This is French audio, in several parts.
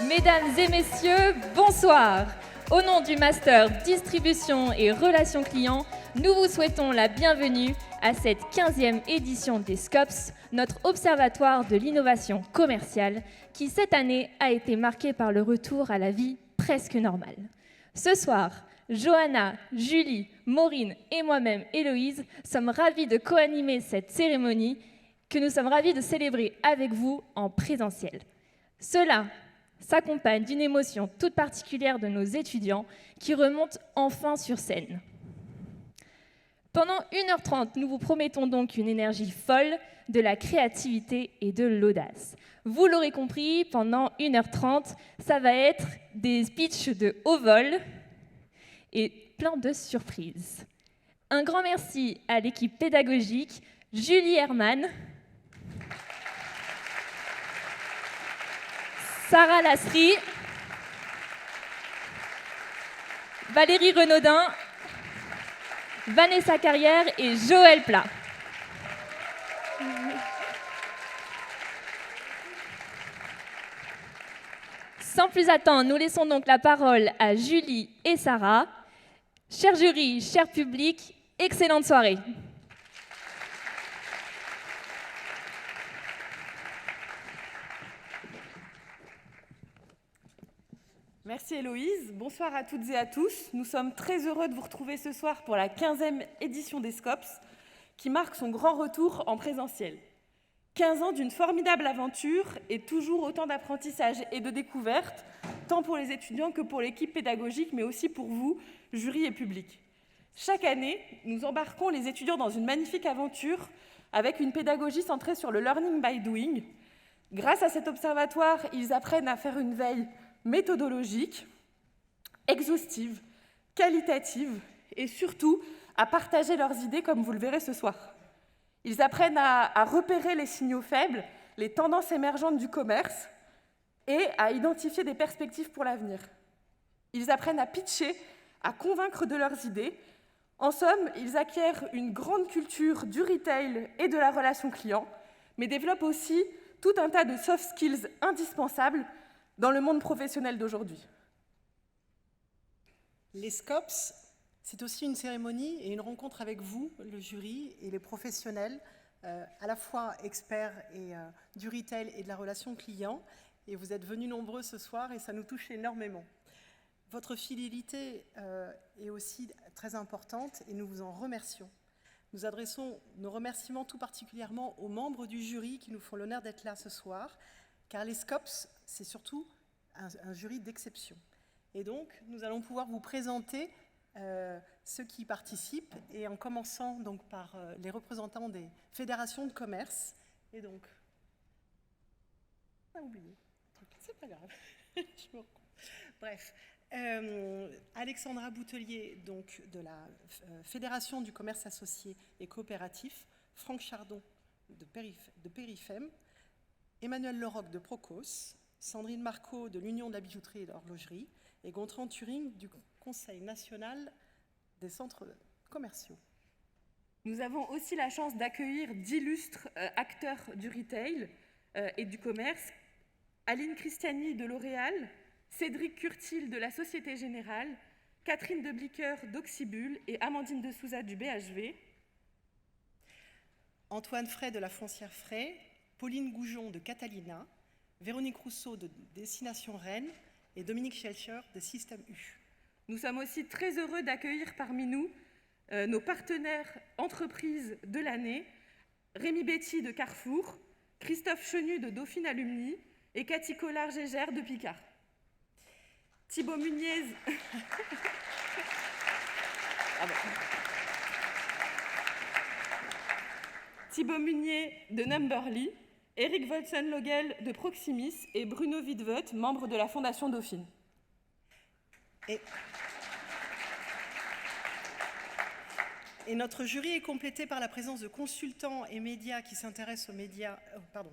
Mesdames et messieurs, bonsoir. Au nom du Master Distribution et Relations Clients, nous vous souhaitons la bienvenue à cette 15e édition des SCOPS, notre observatoire de l'innovation commerciale, qui cette année a été marqué par le retour à la vie presque normale. Ce soir, Johanna, Julie, Maureen et moi-même, Héloïse, sommes ravis de co-animer cette cérémonie que nous sommes ravis de célébrer avec vous en présentiel. Cela s'accompagne d'une émotion toute particulière de nos étudiants qui remontent enfin sur scène. Pendant 1h30, nous vous promettons donc une énergie folle, de la créativité et de l'audace. Vous l'aurez compris, pendant 1h30, ça va être des speeches de haut vol et plein de surprises. Un grand merci à l'équipe pédagogique, Julie Herman, Sarah Lasserie, Valérie Renaudin, Vanessa Carrière et Joël Plat. Sans plus attendre, nous laissons donc la parole à Julie et Sarah. Cher jury, cher public, excellente soirée. Merci Héloïse, bonsoir à toutes et à tous. Nous sommes très heureux de vous retrouver ce soir pour la 15e édition des SCOPS, qui marque son grand retour en présentiel. 15 ans d'une formidable aventure et toujours autant d'apprentissage et de découvertes, tant pour les étudiants que pour l'équipe pédagogique, mais aussi pour vous, jury et public. Chaque année, nous embarquons les étudiants dans une magnifique aventure avec une pédagogie centrée sur le learning by doing. Grâce à cet observatoire, ils apprennent à faire une veille méthodologique, exhaustive, qualitative et surtout à partager leurs idées comme vous le verrez ce soir. Ils apprennent à repérer les signaux faibles, les tendances émergentes du commerce et à identifier des perspectives pour l'avenir. Ils apprennent à pitcher, à convaincre de leurs idées. En somme, ils acquièrent une grande culture du retail et de la relation client, mais développent aussi tout un tas de soft skills indispensables dans le monde professionnel d'aujourd'hui. Les SCOPS, c'est aussi une cérémonie et une rencontre avec vous, le jury et les professionnels, à la fois experts du retail et de la relation client. Et vous êtes venus nombreux ce soir et ça nous touche énormément. Votre fidélité est aussi très importante et nous vous en remercions. Nous adressons nos remerciements tout particulièrement aux membres du jury qui nous font l'honneur d'être là ce soir, car les SCOPS, c'est surtout un jury d'exception. Et donc, nous allons pouvoir vous présenter ceux qui y participent, et en commençant donc par les représentants des fédérations de commerce. Et donc, pas oublié, c'est pas grave. Bref, Alexandra Boutelier, donc de la Fédération du commerce associé et coopératif, Franck Chardon de Périfem, Emmanuel Leroc de Procos, Sandrine Marco de l'Union de la bijouterie et de l'horlogerie et Gontran Turing du Conseil national des centres commerciaux. Nous avons aussi la chance d'accueillir d'illustres acteurs du retail et du commerce, Aline Christiani de L'Oréal, Cédric Curtil de la Société Générale, Catherine de Blicker d'Oxybul et Amandine de Souza du BHV. Antoine Fray de la Foncière Fray, Pauline Goujon de Catalina, Véronique Rousseau de Destination Rennes et Dominique Schelcher de Système U. Nous sommes aussi très heureux d'accueillir parmi nous nos partenaires entreprises de l'année, Rémi Betty de Carrefour, Christophe Chenu de Dauphine Alumni et Cathy Collard-Gégère de Picard. Thibaut Muniez... Thibaut Munier de Numberly, Eric Wolzen-Logel de Proximis et Bruno Wittveut, membre de la Fondation Dauphine. Et notre jury est complété par la présence de consultants et médias qui s'intéressent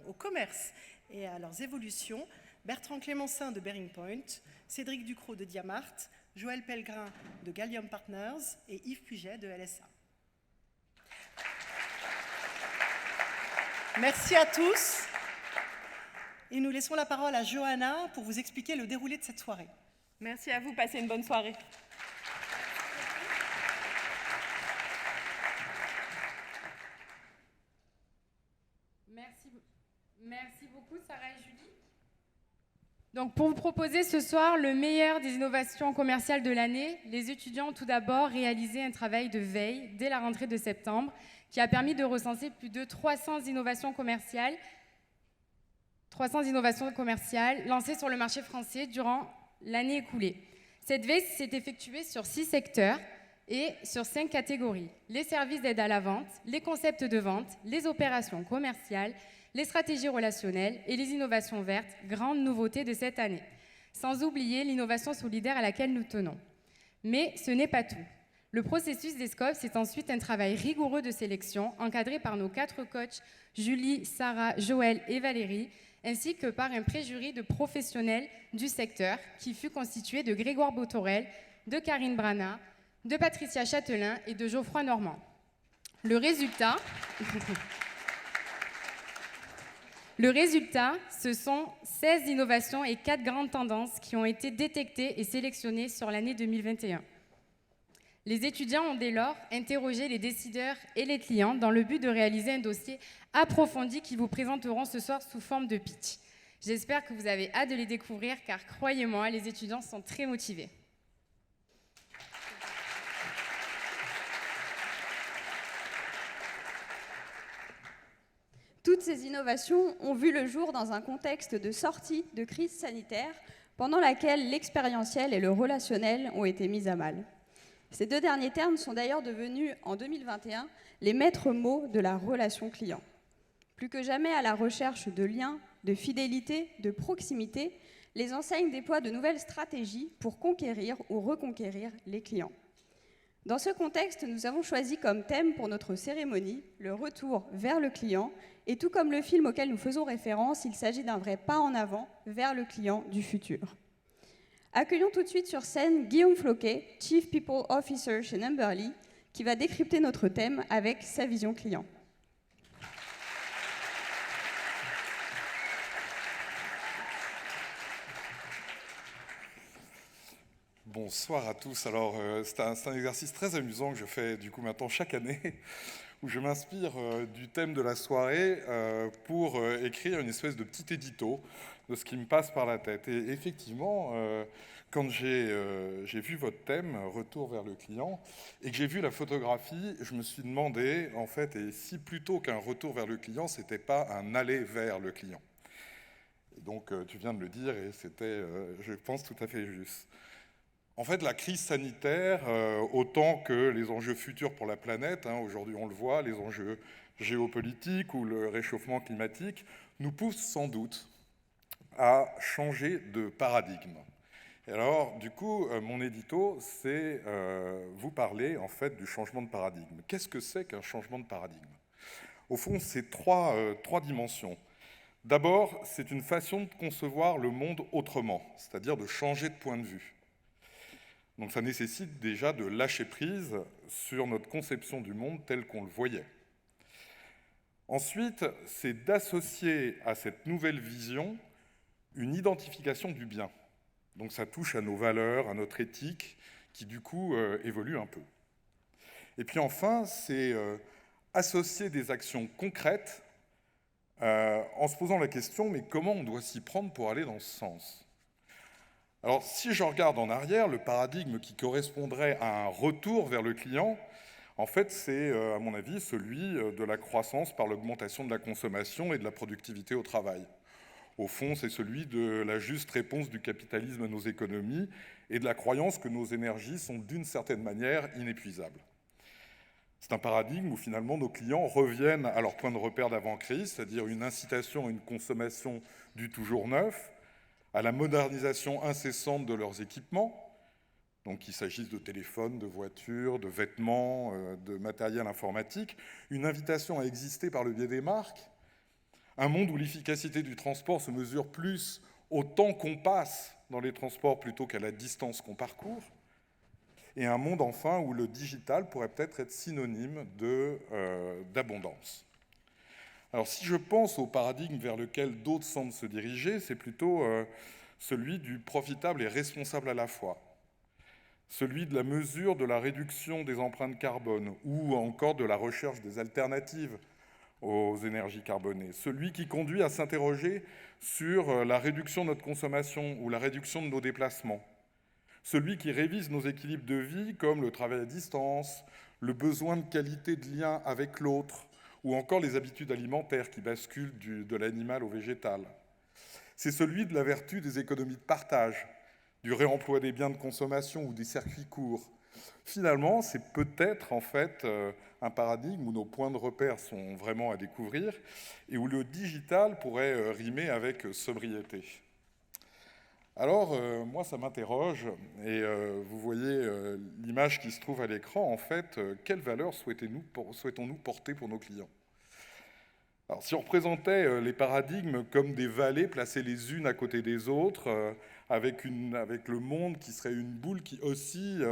au commerce et à leurs évolutions. Bertrand Clémensin de Bearing Point, Cédric Ducrot de Diamart, Joël Pellegrin de Gallium Partners et Yves Puget de LSA. Merci à tous. Et nous laissons la parole à Johanna pour vous expliquer le déroulé de cette soirée. Merci à vous, passez une bonne soirée. Merci beaucoup, Sarah et Julie. Donc, pour vous proposer ce soir le meilleur des innovations commerciales de l'année, les étudiants ont tout d'abord réalisé un travail de veille dès la rentrée de septembre qui a permis de recenser plus de 300 innovations commerciales lancées sur le marché français durant l'année écoulée. Cette veille s'est effectuée sur 6 secteurs et sur 5 catégories. Les services d'aide à la vente, les concepts de vente, les opérations commerciales, les stratégies relationnelles et les innovations vertes, grande nouveauté de cette année. Sans oublier l'innovation solidaire à laquelle nous tenons. Mais ce n'est pas tout. Le processus des SCOPS est ensuite un travail rigoureux de sélection, encadré par nos 4 coachs, Julie, Sarah, Joël et Valérie, ainsi que par un préjury de professionnels du secteur qui fut constitué de Grégoire Botorel, de Karine Brana, de Patricia Châtelain et de Geoffroy Normand. Le résultat, ce sont 16 innovations et 4 grandes tendances qui ont été détectées et sélectionnées sur l'année 2021. Les étudiants ont dès lors interrogé les décideurs et les clients dans le but de réaliser un dossier approfondi qu'ils vous présenteront ce soir sous forme de pitch. J'espère que vous avez hâte de les découvrir car croyez-moi, les étudiants sont très motivés. Toutes ces innovations ont vu le jour dans un contexte de sortie de crise sanitaire pendant laquelle l'expérientiel et le relationnel ont été mis à mal. Ces 2 derniers termes sont d'ailleurs devenus, en 2021, les maîtres mots de la relation client. Plus que jamais à la recherche de liens, de fidélité, de proximité, les enseignes déploient de nouvelles stratégies pour conquérir ou reconquérir les clients. Dans ce contexte, nous avons choisi comme thème pour notre cérémonie le retour vers le client, et tout comme le film auquel nous faisons référence, il s'agit d'un vrai pas en avant vers le client du futur. Accueillons tout de suite sur scène Guillaume Floquet, Chief People Officer chez Numberly, qui va décrypter notre thème avec sa vision client. Bonsoir à tous. Alors, c'est un exercice très amusant que je fais du coup maintenant chaque année, où je m'inspire du thème de la soirée pour écrire une espèce de petit édito de ce qui me passe par la tête. Et effectivement, quand j'ai vu votre thème, Retour vers le client, et que j'ai vu la photographie, je me suis demandé, en fait, et si plutôt qu'un retour vers le client, c'était pas un aller vers le client. Et donc, tu viens de le dire, et c'était, je pense, tout à fait juste. En fait, la crise sanitaire, autant que les enjeux futurs pour la planète, aujourd'hui on le voit, les enjeux géopolitiques ou le réchauffement climatique, nous poussent sans doute à changer de paradigme. Et alors, du coup, mon édito, c'est vous parler en fait du changement de paradigme. Qu'est-ce que c'est qu'un changement de paradigme ? Au fond, c'est trois dimensions. D'abord, c'est une façon de concevoir le monde autrement, c'est-à-dire de changer de point de vue. Donc ça nécessite déjà de lâcher prise sur notre conception du monde tel qu'on le voyait. Ensuite, c'est d'associer à cette nouvelle vision une identification du bien. Donc ça touche à nos valeurs, à notre éthique, qui du coup évolue un peu. Et puis enfin, c'est associer des actions concrètes en se posant la question, mais comment on doit s'y prendre pour aller dans ce sens ? Alors, si je regarde en arrière, le paradigme qui correspondrait à un retour vers le client, en fait, c'est, à mon avis, celui de la croissance par l'augmentation de la consommation et de la productivité au travail. Au fond, c'est celui de la juste réponse du capitalisme à nos économies et de la croyance que nos énergies sont d'une certaine manière inépuisables. C'est un paradigme où finalement nos clients reviennent à leur point de repère d'avant-crise, c'est-à-dire une incitation à une consommation du toujours neuf, à la modernisation incessante de leurs équipements, Donc qu'il s'agisse de téléphones, de voitures, de vêtements, de matériel informatique, une invitation à exister par le biais des marques, un monde où l'efficacité du transport se mesure plus au temps qu'on passe dans les transports plutôt qu'à la distance qu'on parcourt, et un monde enfin où le digital pourrait peut-être être synonyme d'abondance. Alors si je pense au paradigme vers lequel d'autres semblent se diriger, c'est plutôt celui du profitable et responsable à la fois, celui de la mesure de la réduction des empreintes carbone ou encore de la recherche des alternatives aux énergies carbonées, celui qui conduit à s'interroger sur la réduction de notre consommation ou la réduction de nos déplacements, celui qui révise nos équilibres de vie comme le travail à distance, le besoin de qualité de lien avec l'autre ou encore les habitudes alimentaires qui basculent de l'animal au végétal. C'est celui de la vertu des économies de partage, du réemploi des biens de consommation ou des circuits courts. Finalement, c'est peut-être en fait un paradigme où nos points de repère sont vraiment à découvrir et où le digital pourrait rimer avec sobriété. Alors, moi, ça m'interroge, et vous voyez l'image qui se trouve à l'écran, en fait, quelle valeur souhaitons-nous porter pour nos clients ? Alors, si on représentait les paradigmes comme des vallées placées les unes à côté des autres, avec le monde qui serait une boule qui oscille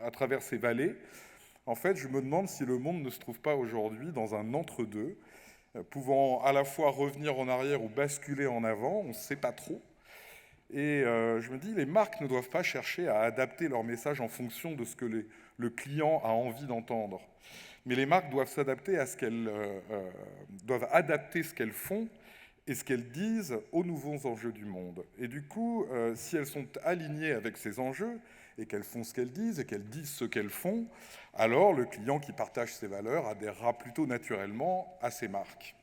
à travers ces vallées, en fait, je me demande si le monde ne se trouve pas aujourd'hui dans un entre-deux, pouvant à la fois revenir en arrière ou basculer en avant, on ne sait pas trop. Et je me dis, les marques ne doivent pas chercher à adapter leur message en fonction de ce que le client a envie d'entendre. Mais les marques doivent s'adapter à doivent adapter ce qu'elles font et ce qu'elles disent aux nouveaux enjeux du monde. Et du coup, si elles sont alignées avec ces enjeux et qu'elles font ce qu'elles disent et qu'elles disent ce qu'elles font, alors le client qui partage ces valeurs adhérera plutôt naturellement à ces marques.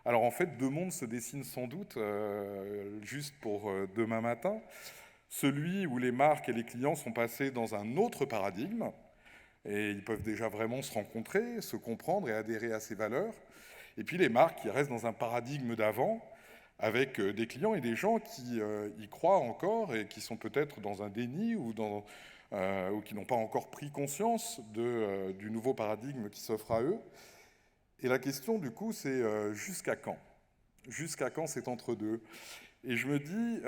Alors en fait, deux mondes se dessinent sans doute, juste pour demain matin. Celui où les marques et les clients sont passés dans un autre paradigme, et ils peuvent déjà vraiment se rencontrer, se comprendre et adhérer à ces valeurs. Et puis les marques qui restent dans un paradigme d'avant, avec des clients et des gens qui y croient encore et qui sont peut-être dans un déni ou qui n'ont pas encore pris conscience du nouveau paradigme qui s'offre à eux. Et la question, du coup, c'est jusqu'à quand ? Jusqu'à quand c'est entre deux ? Et je me dis,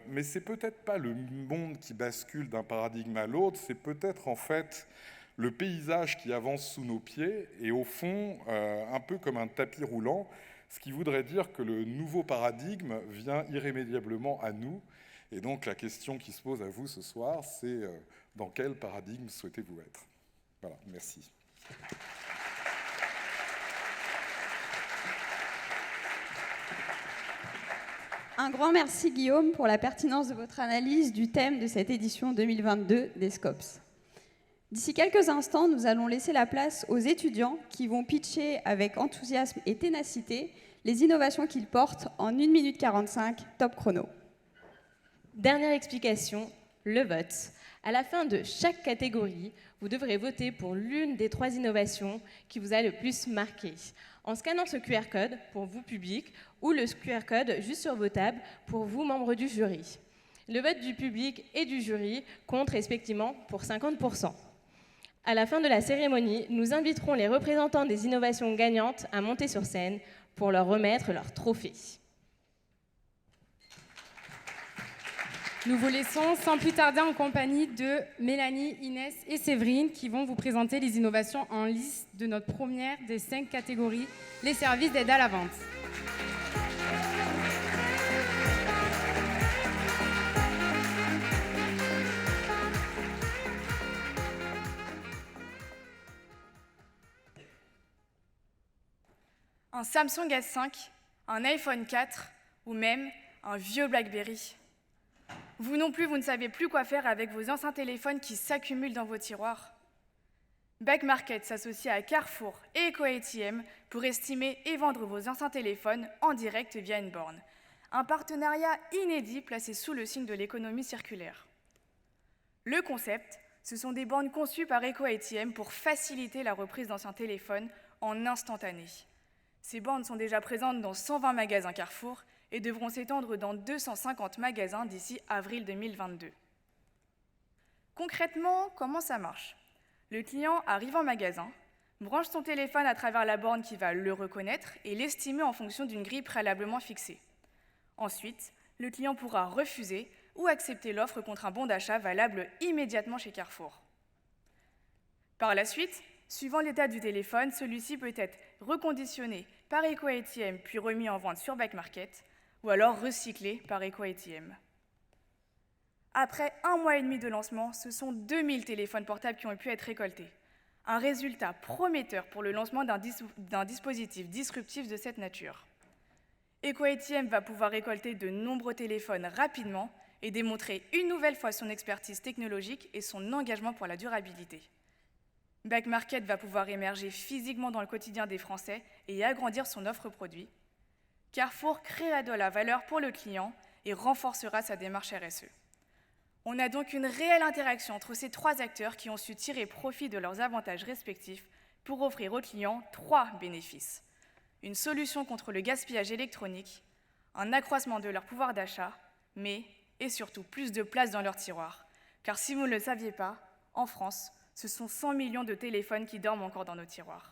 mais c'est peut-être pas le monde qui bascule d'un paradigme à l'autre, c'est peut-être en fait le paysage qui avance sous nos pieds, et au fond, un peu comme un tapis roulant, ce qui voudrait dire que le nouveau paradigme vient irrémédiablement à nous. Et donc la question qui se pose à vous ce soir, c'est dans quel paradigme souhaitez-vous être ? Voilà, merci. Un grand merci Guillaume pour la pertinence de votre analyse du thème de cette édition 2022 des Scops. D'ici quelques instants, nous allons laisser la place aux étudiants qui vont pitcher avec enthousiasme et ténacité les innovations qu'ils portent en 1 minute 45 top chrono. Dernière explication, le vote. À la fin de chaque catégorie, vous devrez voter pour l'une des 3 innovations qui vous a le plus marqué, en scannant ce QR code pour vous, public, ou le QR code juste sur vos tables pour vous, membres du jury. Le vote du public et du jury compte respectivement pour 50%. À la fin de la cérémonie, nous inviterons les représentants des innovations gagnantes à monter sur scène pour leur remettre leur trophée. Nous vous laissons sans plus tarder en compagnie de Mélanie, Inès et Séverine qui vont vous présenter les innovations en liste de notre première des 5 catégories, les services d'aide à la vente. Un Samsung S5, un iPhone 4 ou même un vieux BlackBerry. Vous non plus, vous ne savez plus quoi faire avec vos anciens téléphones qui s'accumulent dans vos tiroirs. Back Market s'associe à Carrefour et EcoATM pour estimer et vendre vos anciens téléphones en direct via une borne. Un partenariat inédit placé sous le signe de l'économie circulaire. Le concept, ce sont des bornes conçues par EcoATM pour faciliter la reprise d'anciens téléphones en instantané. Ces bornes sont déjà présentes dans 120 magasins Carrefour et devront s'étendre dans 250 magasins d'ici avril 2022. Concrètement, comment ça marche? Le client arrive en magasin, branche son téléphone à travers la borne qui va le reconnaître et l'estimer en fonction d'une grille préalablement fixée. Ensuite, le client pourra refuser ou accepter l'offre contre un bon d'achat valable immédiatement chez Carrefour. Par la suite, suivant l'état du téléphone, celui-ci peut être reconditionné par EcoATM puis remis en vente sur Back Market ou alors recyclé par EcoATM. Après 1 mois et demi de lancement, ce sont 2000 téléphones portables qui ont pu être récoltés. Un résultat prometteur pour le lancement d'un dispositif disruptif de cette nature. EcoATM va pouvoir récolter de nombreux téléphones rapidement et démontrer une nouvelle fois son expertise technologique et son engagement pour la durabilité. Back Market va pouvoir émerger physiquement dans le quotidien des Français et agrandir son offre produit. Carrefour créera de la valeur pour le client et renforcera sa démarche RSE. On a donc une réelle interaction entre ces 3 acteurs qui ont su tirer profit de leurs avantages respectifs pour offrir aux clients 3 bénéfices. Une solution contre le gaspillage électronique, un accroissement de leur pouvoir d'achat, mais, et surtout, plus de place dans leur tiroir. Car si vous ne le saviez pas, en France, ce sont 100 millions de téléphones qui dorment encore dans nos tiroirs.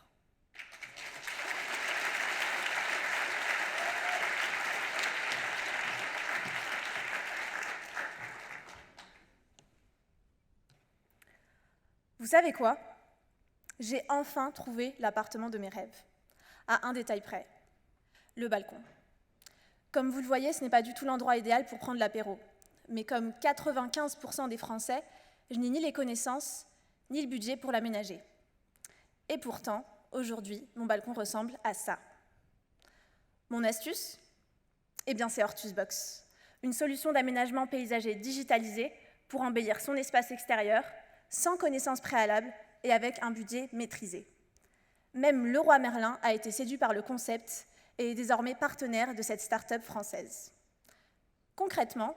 Vous savez quoi? J'ai enfin trouvé l'appartement de mes rêves, à un détail près, le balcon. Comme vous le voyez, ce n'est pas du tout l'endroit idéal pour prendre l'apéro, mais comme 95% des Français, je n'ai ni les connaissances, ni le budget pour l'aménager. Et pourtant, aujourd'hui, mon balcon ressemble à ça. Mon astuce? Eh bien, c'est Hortusbox, une solution d'aménagement paysager digitalisée pour embellir son espace extérieur, sans connaissance préalable et avec un budget maîtrisé. Même Leroy Merlin a été séduit par le concept et est désormais partenaire de cette start-up française. Concrètement,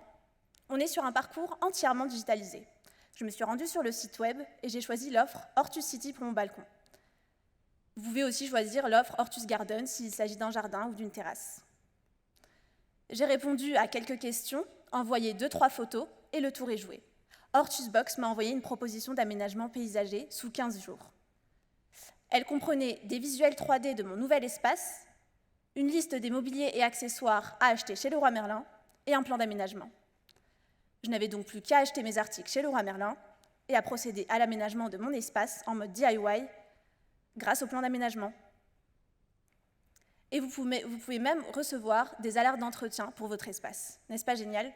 on est sur un parcours entièrement digitalisé. Je me suis rendue sur le site web et j'ai choisi l'offre Hortus City pour mon balcon. Vous pouvez aussi choisir l'offre Hortus Garden s'il s'agit d'un jardin ou d'une terrasse. J'ai répondu à quelques questions, envoyé 2-3 photos et le tour est joué. Hortusbox m'a envoyé une proposition d'aménagement paysager sous 15 jours. Elle comprenait des visuels 3D de mon nouvel espace, une liste des mobiliers et accessoires à acheter chez Leroy Merlin et un plan d'aménagement. Je n'avais donc plus qu'à acheter mes articles chez Leroy Merlin et à procéder à l'aménagement de mon espace en mode DIY grâce au plan d'aménagement. Et vous pouvez même recevoir des alertes d'entretien pour votre espace. N'est-ce pas génial?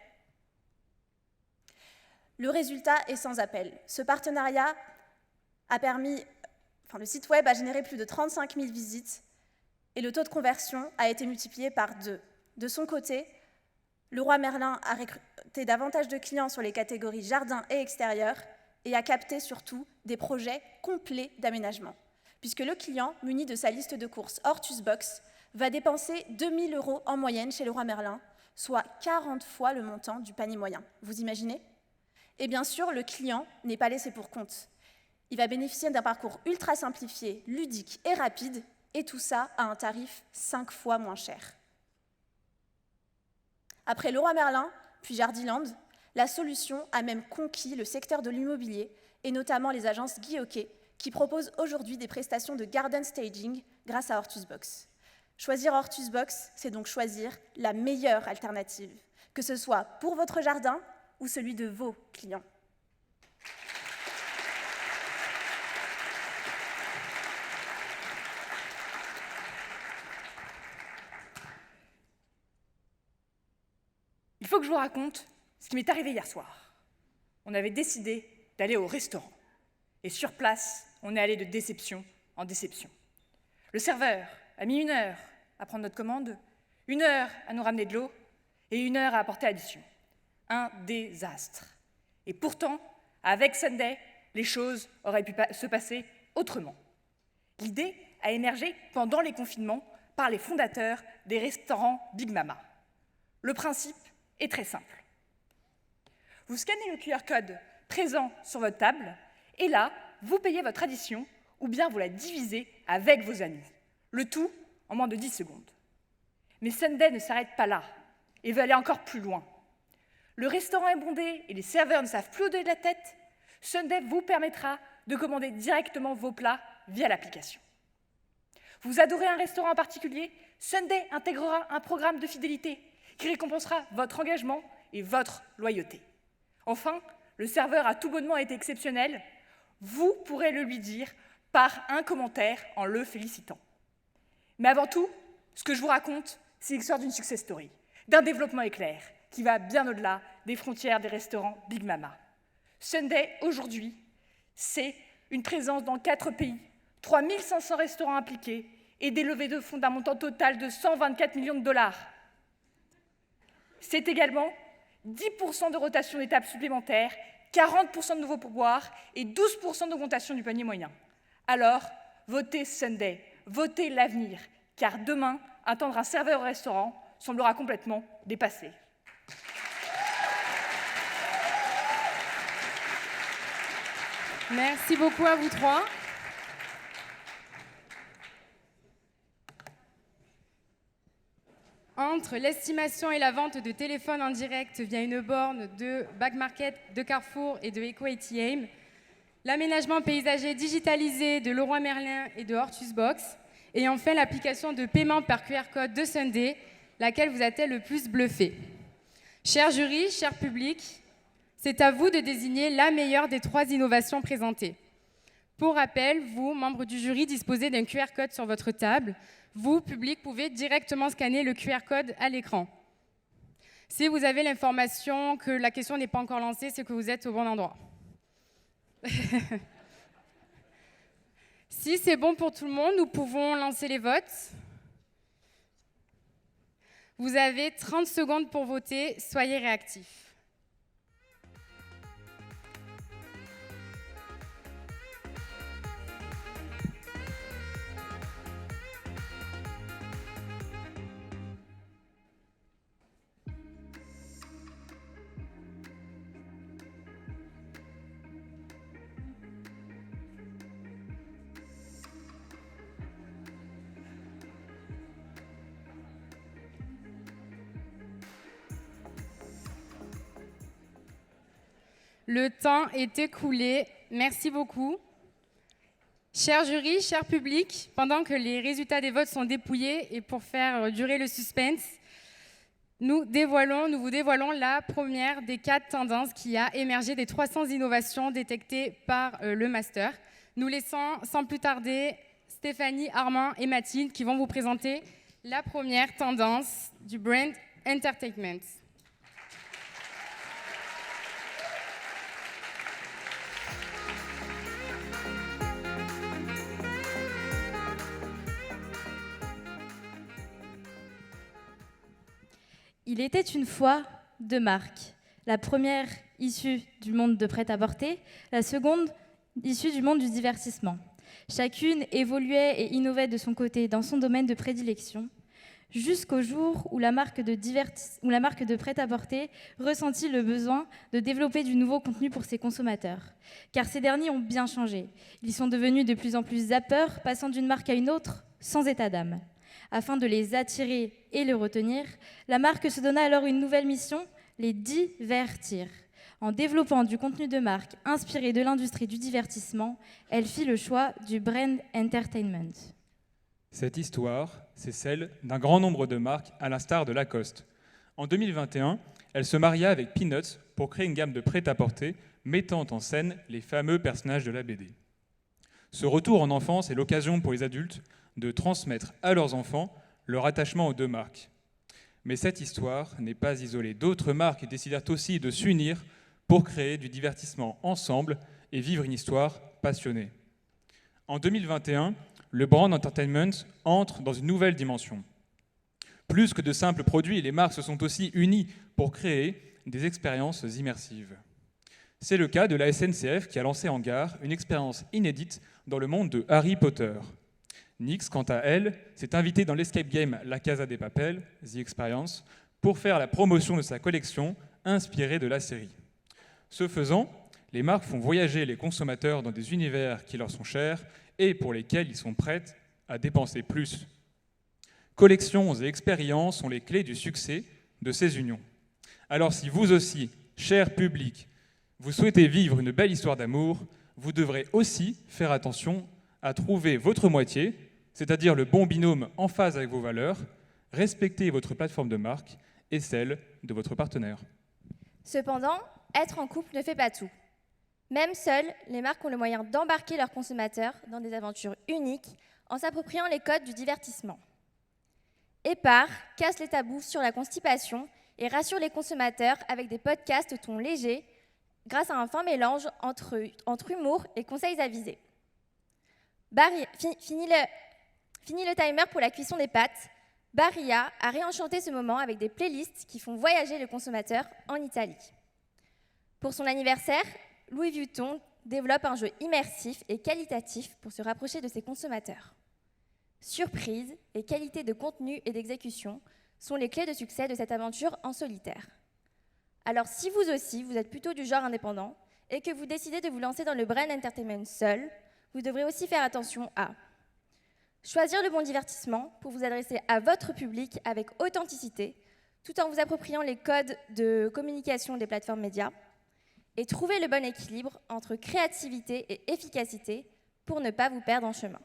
Le résultat est sans appel. Ce partenariat a permis, le site web a généré plus de 35 000 visites et le taux de conversion a été multiplié par 2. De son côté, Leroy Merlin a recruté davantage de clients sur les catégories jardin et extérieur et a capté surtout des projets complets d'aménagement, puisque le client, muni de sa liste de courses Hortusbox, va dépenser 2 000 € en moyenne chez Leroy Merlin, soit 40 fois le montant du panier moyen. Vous imaginez? Et bien sûr, le client n'est pas laissé pour compte. Il va bénéficier d'un parcours ultra simplifié, ludique et rapide, et tout ça à un tarif 5 fois moins cher. Après Leroy Merlin, puis Jardiland, la solution a même conquis le secteur de l'immobilier, et notamment les agences Guy Hockey, qui proposent aujourd'hui des prestations de garden staging grâce à Hortusbox. Choisir Hortusbox, c'est donc choisir la meilleure alternative, que ce soit pour votre jardin ou celui de vos clients. Il faut que je vous raconte ce qui m'est arrivé hier soir. On avait décidé d'aller au restaurant. Et sur place, on est allé de déception en déception. Le serveur a mis 1 heure à prendre notre commande, 1 heure à nous ramener de l'eau et 1 heure à apporter l'addition. Un désastre. Et pourtant, avec Sunday, les choses auraient pu se passer autrement. L'idée a émergé pendant les confinements par les fondateurs des restaurants Big Mama. Le principe est très simple. Vous scannez le QR code présent sur votre table et là, vous payez votre addition ou bien vous la divisez avec vos amis. Le tout en moins de 10 secondes. Mais Sunday ne s'arrête pas là et veut aller encore plus loin. Le restaurant est bondé et les serveurs ne savent plus où donner de la tête. Sunday vous permettra de commander directement vos plats via l'application. Vous adorez un restaurant en particulier? Sunday intégrera un programme de fidélité qui récompensera votre engagement et votre loyauté. Enfin, le serveur a tout bonnement été exceptionnel. Vous pourrez le lui dire par un commentaire en le félicitant. Mais avant tout, ce que je vous raconte, c'est l'histoire d'une success story, d'un développement éclair qui va bien au-delà des frontières des restaurants Big Mama. Sunday, aujourd'hui, c'est une présence dans 4 pays, 3500 restaurants impliqués et des levées de fonds d'un montant total de 124 millions de dollars. C'est également 10% de rotation d'étapes supplémentaires, 40% de nouveaux pourboires et 12% d'augmentation du panier moyen. Alors, votez Sunday, votez l'avenir, car demain, attendre un serveur au restaurant semblera complètement dépassé. Merci beaucoup à vous trois. Entre l'estimation et la vente de téléphones en direct via une borne de Back Market, de Carrefour et de EcoATM, l'aménagement paysager digitalisé de Leroy Merlin et de Hortus Box, et enfin l'application de paiement par QR code de Sunday, laquelle vous a-t-elle le plus bluffé? Cher jury, cher public, c'est à vous de désigner la meilleure des 3 innovations présentées. Pour rappel, vous, membres du jury, disposez d'un QR code sur votre table. Vous, public, pouvez directement scanner le QR code à l'écran. Si vous avez l'information que la question n'est pas encore lancée, c'est que vous êtes au bon endroit. Si c'est bon pour tout le monde, nous pouvons lancer les votes. Vous avez 30 secondes pour voter, soyez réactifs. Le temps est écoulé. Merci beaucoup. Cher jury, cher public, pendant que les résultats des votes sont dépouillés et pour faire durer le suspense, nous vous dévoilons la première des 4 tendances qui a émergé des 300 innovations détectées par le master. Nous laissons sans plus tarder Stéphanie, Armand et Mathilde qui vont vous présenter la première tendance du brand entertainment. Il était une fois 2 marques. La première issue du monde de prêt-à-porter, la seconde issue du monde du divertissement. Chacune évoluait et innovait de son côté dans son domaine de prédilection, jusqu'au jour où la marque de prêt-à-porter ressentit le besoin de développer du nouveau contenu pour ses consommateurs. Car ces derniers ont bien changé. Ils sont devenus de plus en plus zappeurs, passant d'une marque à une autre sans état d'âme. Afin de les attirer et les retenir, la marque se donna alors une nouvelle mission, les divertir. En développant du contenu de marque inspiré de l'industrie du divertissement, elle fit le choix du brand entertainment. Cette histoire, c'est celle d'un grand nombre de marques à l'instar de Lacoste. En 2021, elle se maria avec Peanuts pour créer une gamme de prêt-à-porter mettant en scène les fameux personnages de la BD. Ce retour en enfance est l'occasion pour les adultes de transmettre à leurs enfants leur attachement aux 2 marques. Mais cette histoire n'est pas isolée. D'autres marques décidèrent aussi de s'unir pour créer du divertissement ensemble et vivre une histoire passionnée. En 2021, le brand entertainment entre dans une nouvelle dimension. Plus que de simples produits, les marques se sont aussi unies pour créer des expériences immersives. C'est le cas de la SNCF qui a lancé en gare une expérience inédite dans le monde de Harry Potter. Nyx, quant à elle, s'est invitée dans l'escape game La Casa de Papel, The Experience, pour faire la promotion de sa collection inspirée de la série. Ce faisant, les marques font voyager les consommateurs dans des univers qui leur sont chers et pour lesquels ils sont prêts à dépenser plus. Collections et expériences sont les clés du succès de ces unions. Alors si vous aussi, cher public, Vous souhaitez vivre une belle histoire d'amour, vous devrez aussi faire attention à trouver votre moitié, c'est-à-dire le bon binôme en phase avec vos valeurs, respecter votre plateforme de marque et celle de votre partenaire. Cependant, être en couple ne fait pas tout. Même seules, les marques ont le moyen d'embarquer leurs consommateurs dans des aventures uniques en s'appropriant les codes du divertissement. Épar casse les tabous sur la constipation et rassure les consommateurs avec des podcasts au ton léger grâce à un fin mélange entre humour et conseils avisés. Fini le timer pour la cuisson des pâtes. Barilla a réenchanté ce moment avec des playlists qui font voyager le consommateur en Italie. Pour son anniversaire, Louis Vuitton développe un jeu immersif et qualitatif pour se rapprocher de ses consommateurs. Surprise et qualité de contenu et d'exécution sont les clés de succès de cette aventure en solitaire. Alors si vous aussi, vous êtes plutôt du genre indépendant et que vous décidez de vous lancer dans le brand entertainment seul, vous devrez aussi faire attention à choisir le bon divertissement pour vous adresser à votre public avec authenticité, tout en vous appropriant les codes de communication des plateformes médias, et trouver le bon équilibre entre créativité et efficacité pour ne pas vous perdre en chemin.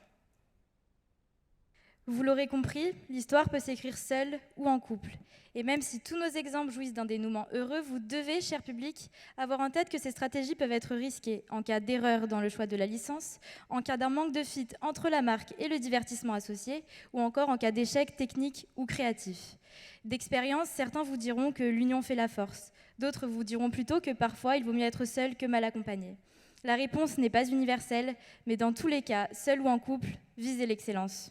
Vous l'aurez compris, l'histoire peut s'écrire seule ou en couple. Et même si tous nos exemples jouissent d'un dénouement heureux, vous devez, cher public, avoir en tête que ces stratégies peuvent être risquées en cas d'erreur dans le choix de la licence, en cas d'un manque de fit entre la marque et le divertissement associé, ou encore en cas d'échec technique ou créatif. D'expérience, certains vous diront que l'union fait la force. D'autres vous diront plutôt que parfois il vaut mieux être seul que mal accompagné. La réponse n'est pas universelle, mais dans tous les cas, seul ou en couple, visez l'excellence.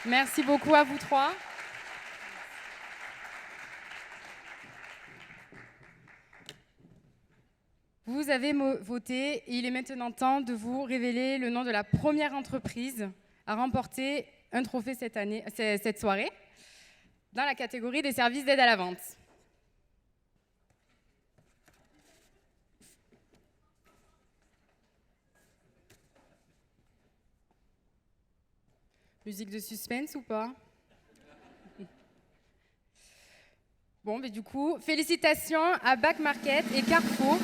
Merci beaucoup à vous trois. Vous avez voté et il est maintenant temps de vous révéler le nom de la première entreprise à remporter un trophée cette soirée dans la catégorie des services d'aide à la vente. Musique de suspense ou pas? Bon, mais du coup, félicitations à Back Market et Carrefour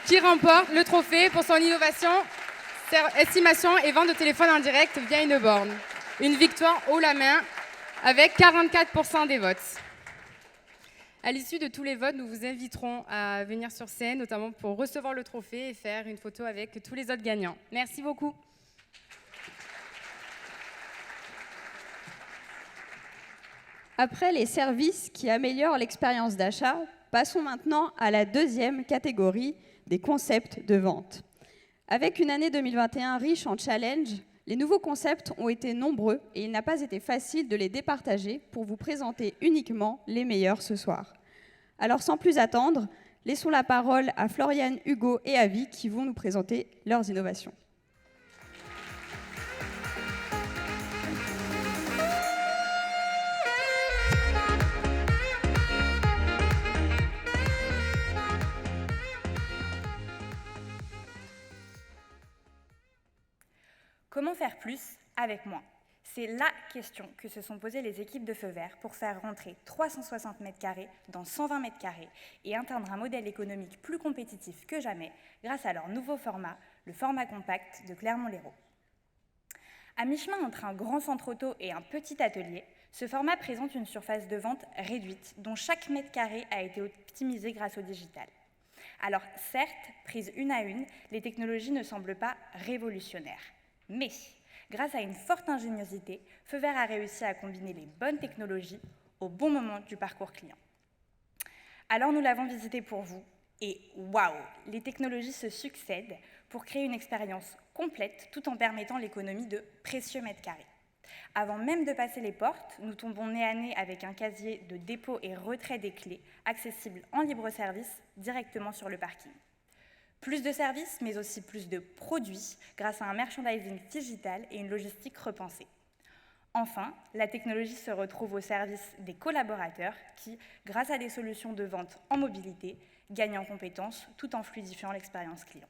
qui remportent le trophée pour son innovation, estimation et vente de téléphone en direct via une borne. Une victoire haut la main avec 44% des votes. À l'issue de tous les votes, nous vous inviterons à venir sur scène, notamment pour recevoir le trophée et faire une photo avec tous les autres gagnants. Merci beaucoup. Après les services qui améliorent l'expérience d'achat, passons maintenant à la deuxième catégorie des concepts de vente. Avec une année 2021 riche en challenges, les nouveaux concepts ont été nombreux et il n'a pas été facile de les départager pour vous présenter uniquement les meilleurs ce soir. Alors sans plus attendre, laissons la parole à Floriane, Hugo et Avi qui vont nous présenter leurs innovations. Comment faire plus avec moins? C'est la question que se sont posées les équipes de Feu Vert pour faire rentrer 360 m² dans 120 m² et atteindre un modèle économique plus compétitif que jamais grâce à leur nouveau format, le format compact de Clermont-Lérault. À mi-chemin entre un grand centre auto et un petit atelier, ce format présente une surface de vente réduite dont chaque mètre carré a été optimisé grâce au digital. Alors certes, prises une à une, les technologies ne semblent pas révolutionnaires. Mais, grâce à une forte ingéniosité, Feu Vert a réussi à combiner les bonnes technologies au bon moment du parcours client. Alors nous l'avons visité pour vous, et waouh, les technologies se succèdent pour créer une expérience complète tout en permettant l'économie de précieux mètres carrés. Avant même de passer les portes, nous tombons nez à nez avec un casier de dépôt et retrait des clés, accessible en libre service directement sur le parking. Plus de services, mais aussi plus de produits, grâce à un merchandising digital et une logistique repensée. Enfin, la technologie se retrouve au service des collaborateurs qui, grâce à des solutions de vente en mobilité, gagnent en compétences tout en fluidifiant l'expérience client.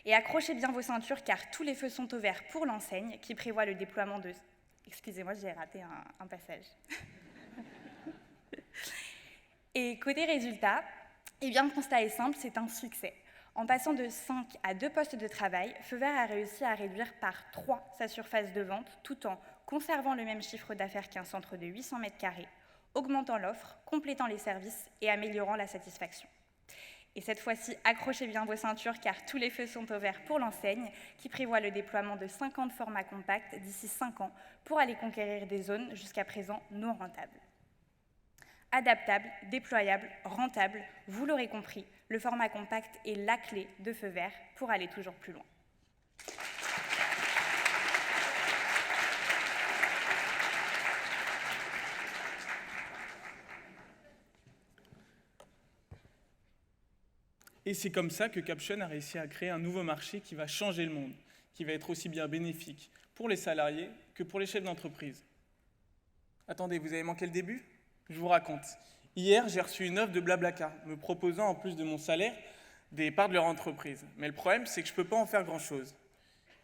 Et accrochez bien vos ceintures car tous les feux sont au vert pour l'enseigne qui prévoit le déploiement de... Excusez-moi, j'ai raté un passage. Et côté résultat, eh bien, le constat est simple, c'est un succès. En passant de 5 à 2 postes de travail, Feu Vert a réussi à réduire par 3 sa surface de vente, tout en conservant le même chiffre d'affaires qu'un centre de 800 m², augmentant l'offre, complétant les services et améliorant la satisfaction. Et cette fois-ci, accrochez bien vos ceintures car tous les feux sont au vert pour l'enseigne qui prévoit le déploiement de 50 formats compacts d'ici 5 ans pour aller conquérir des zones jusqu'à présent non rentables. Adaptable, déployable, rentable, vous l'aurez compris, le format compact est la clé de Feu Vert pour aller toujours plus loin. Et c'est comme ça que Caption a réussi à créer un nouveau marché qui va changer le monde, qui va être aussi bien bénéfique pour les salariés que pour les chefs d'entreprise. Attendez, vous avez manqué le début ? Je vous raconte. Hier, j'ai reçu une offre de Blablacar, me proposant, en plus de mon salaire, des parts de leur entreprise. Mais le problème, c'est que je ne peux pas en faire grand-chose.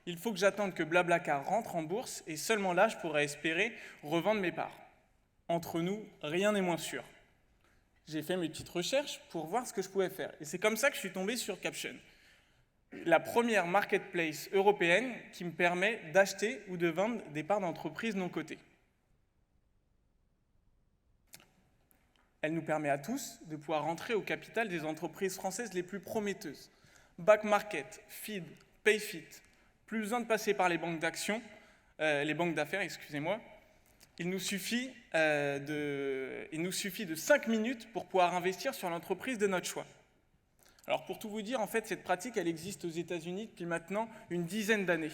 Il faut que j'attende que Blablacar rentre en bourse et seulement là, je pourrai espérer revendre mes parts. Entre nous, rien n'est moins sûr. J'ai fait mes petites recherches pour voir ce que je pouvais faire. Et c'est comme ça que je suis tombé sur Caption, la première marketplace européenne qui me permet d'acheter ou de vendre des parts d'entreprises non cotées. Elle nous permet à tous de pouvoir rentrer au capital des entreprises françaises les plus prometteuses. Back Market, Feed, Payfit. Plus besoin de passer par les banques d'actions, les banques d'affaires, excusez-moi. Il nous suffit de 5 minutes pour pouvoir investir sur l'entreprise de notre choix. Alors pour tout vous dire, en fait, cette pratique, elle existe aux États-Unis depuis maintenant une dizaine d'années.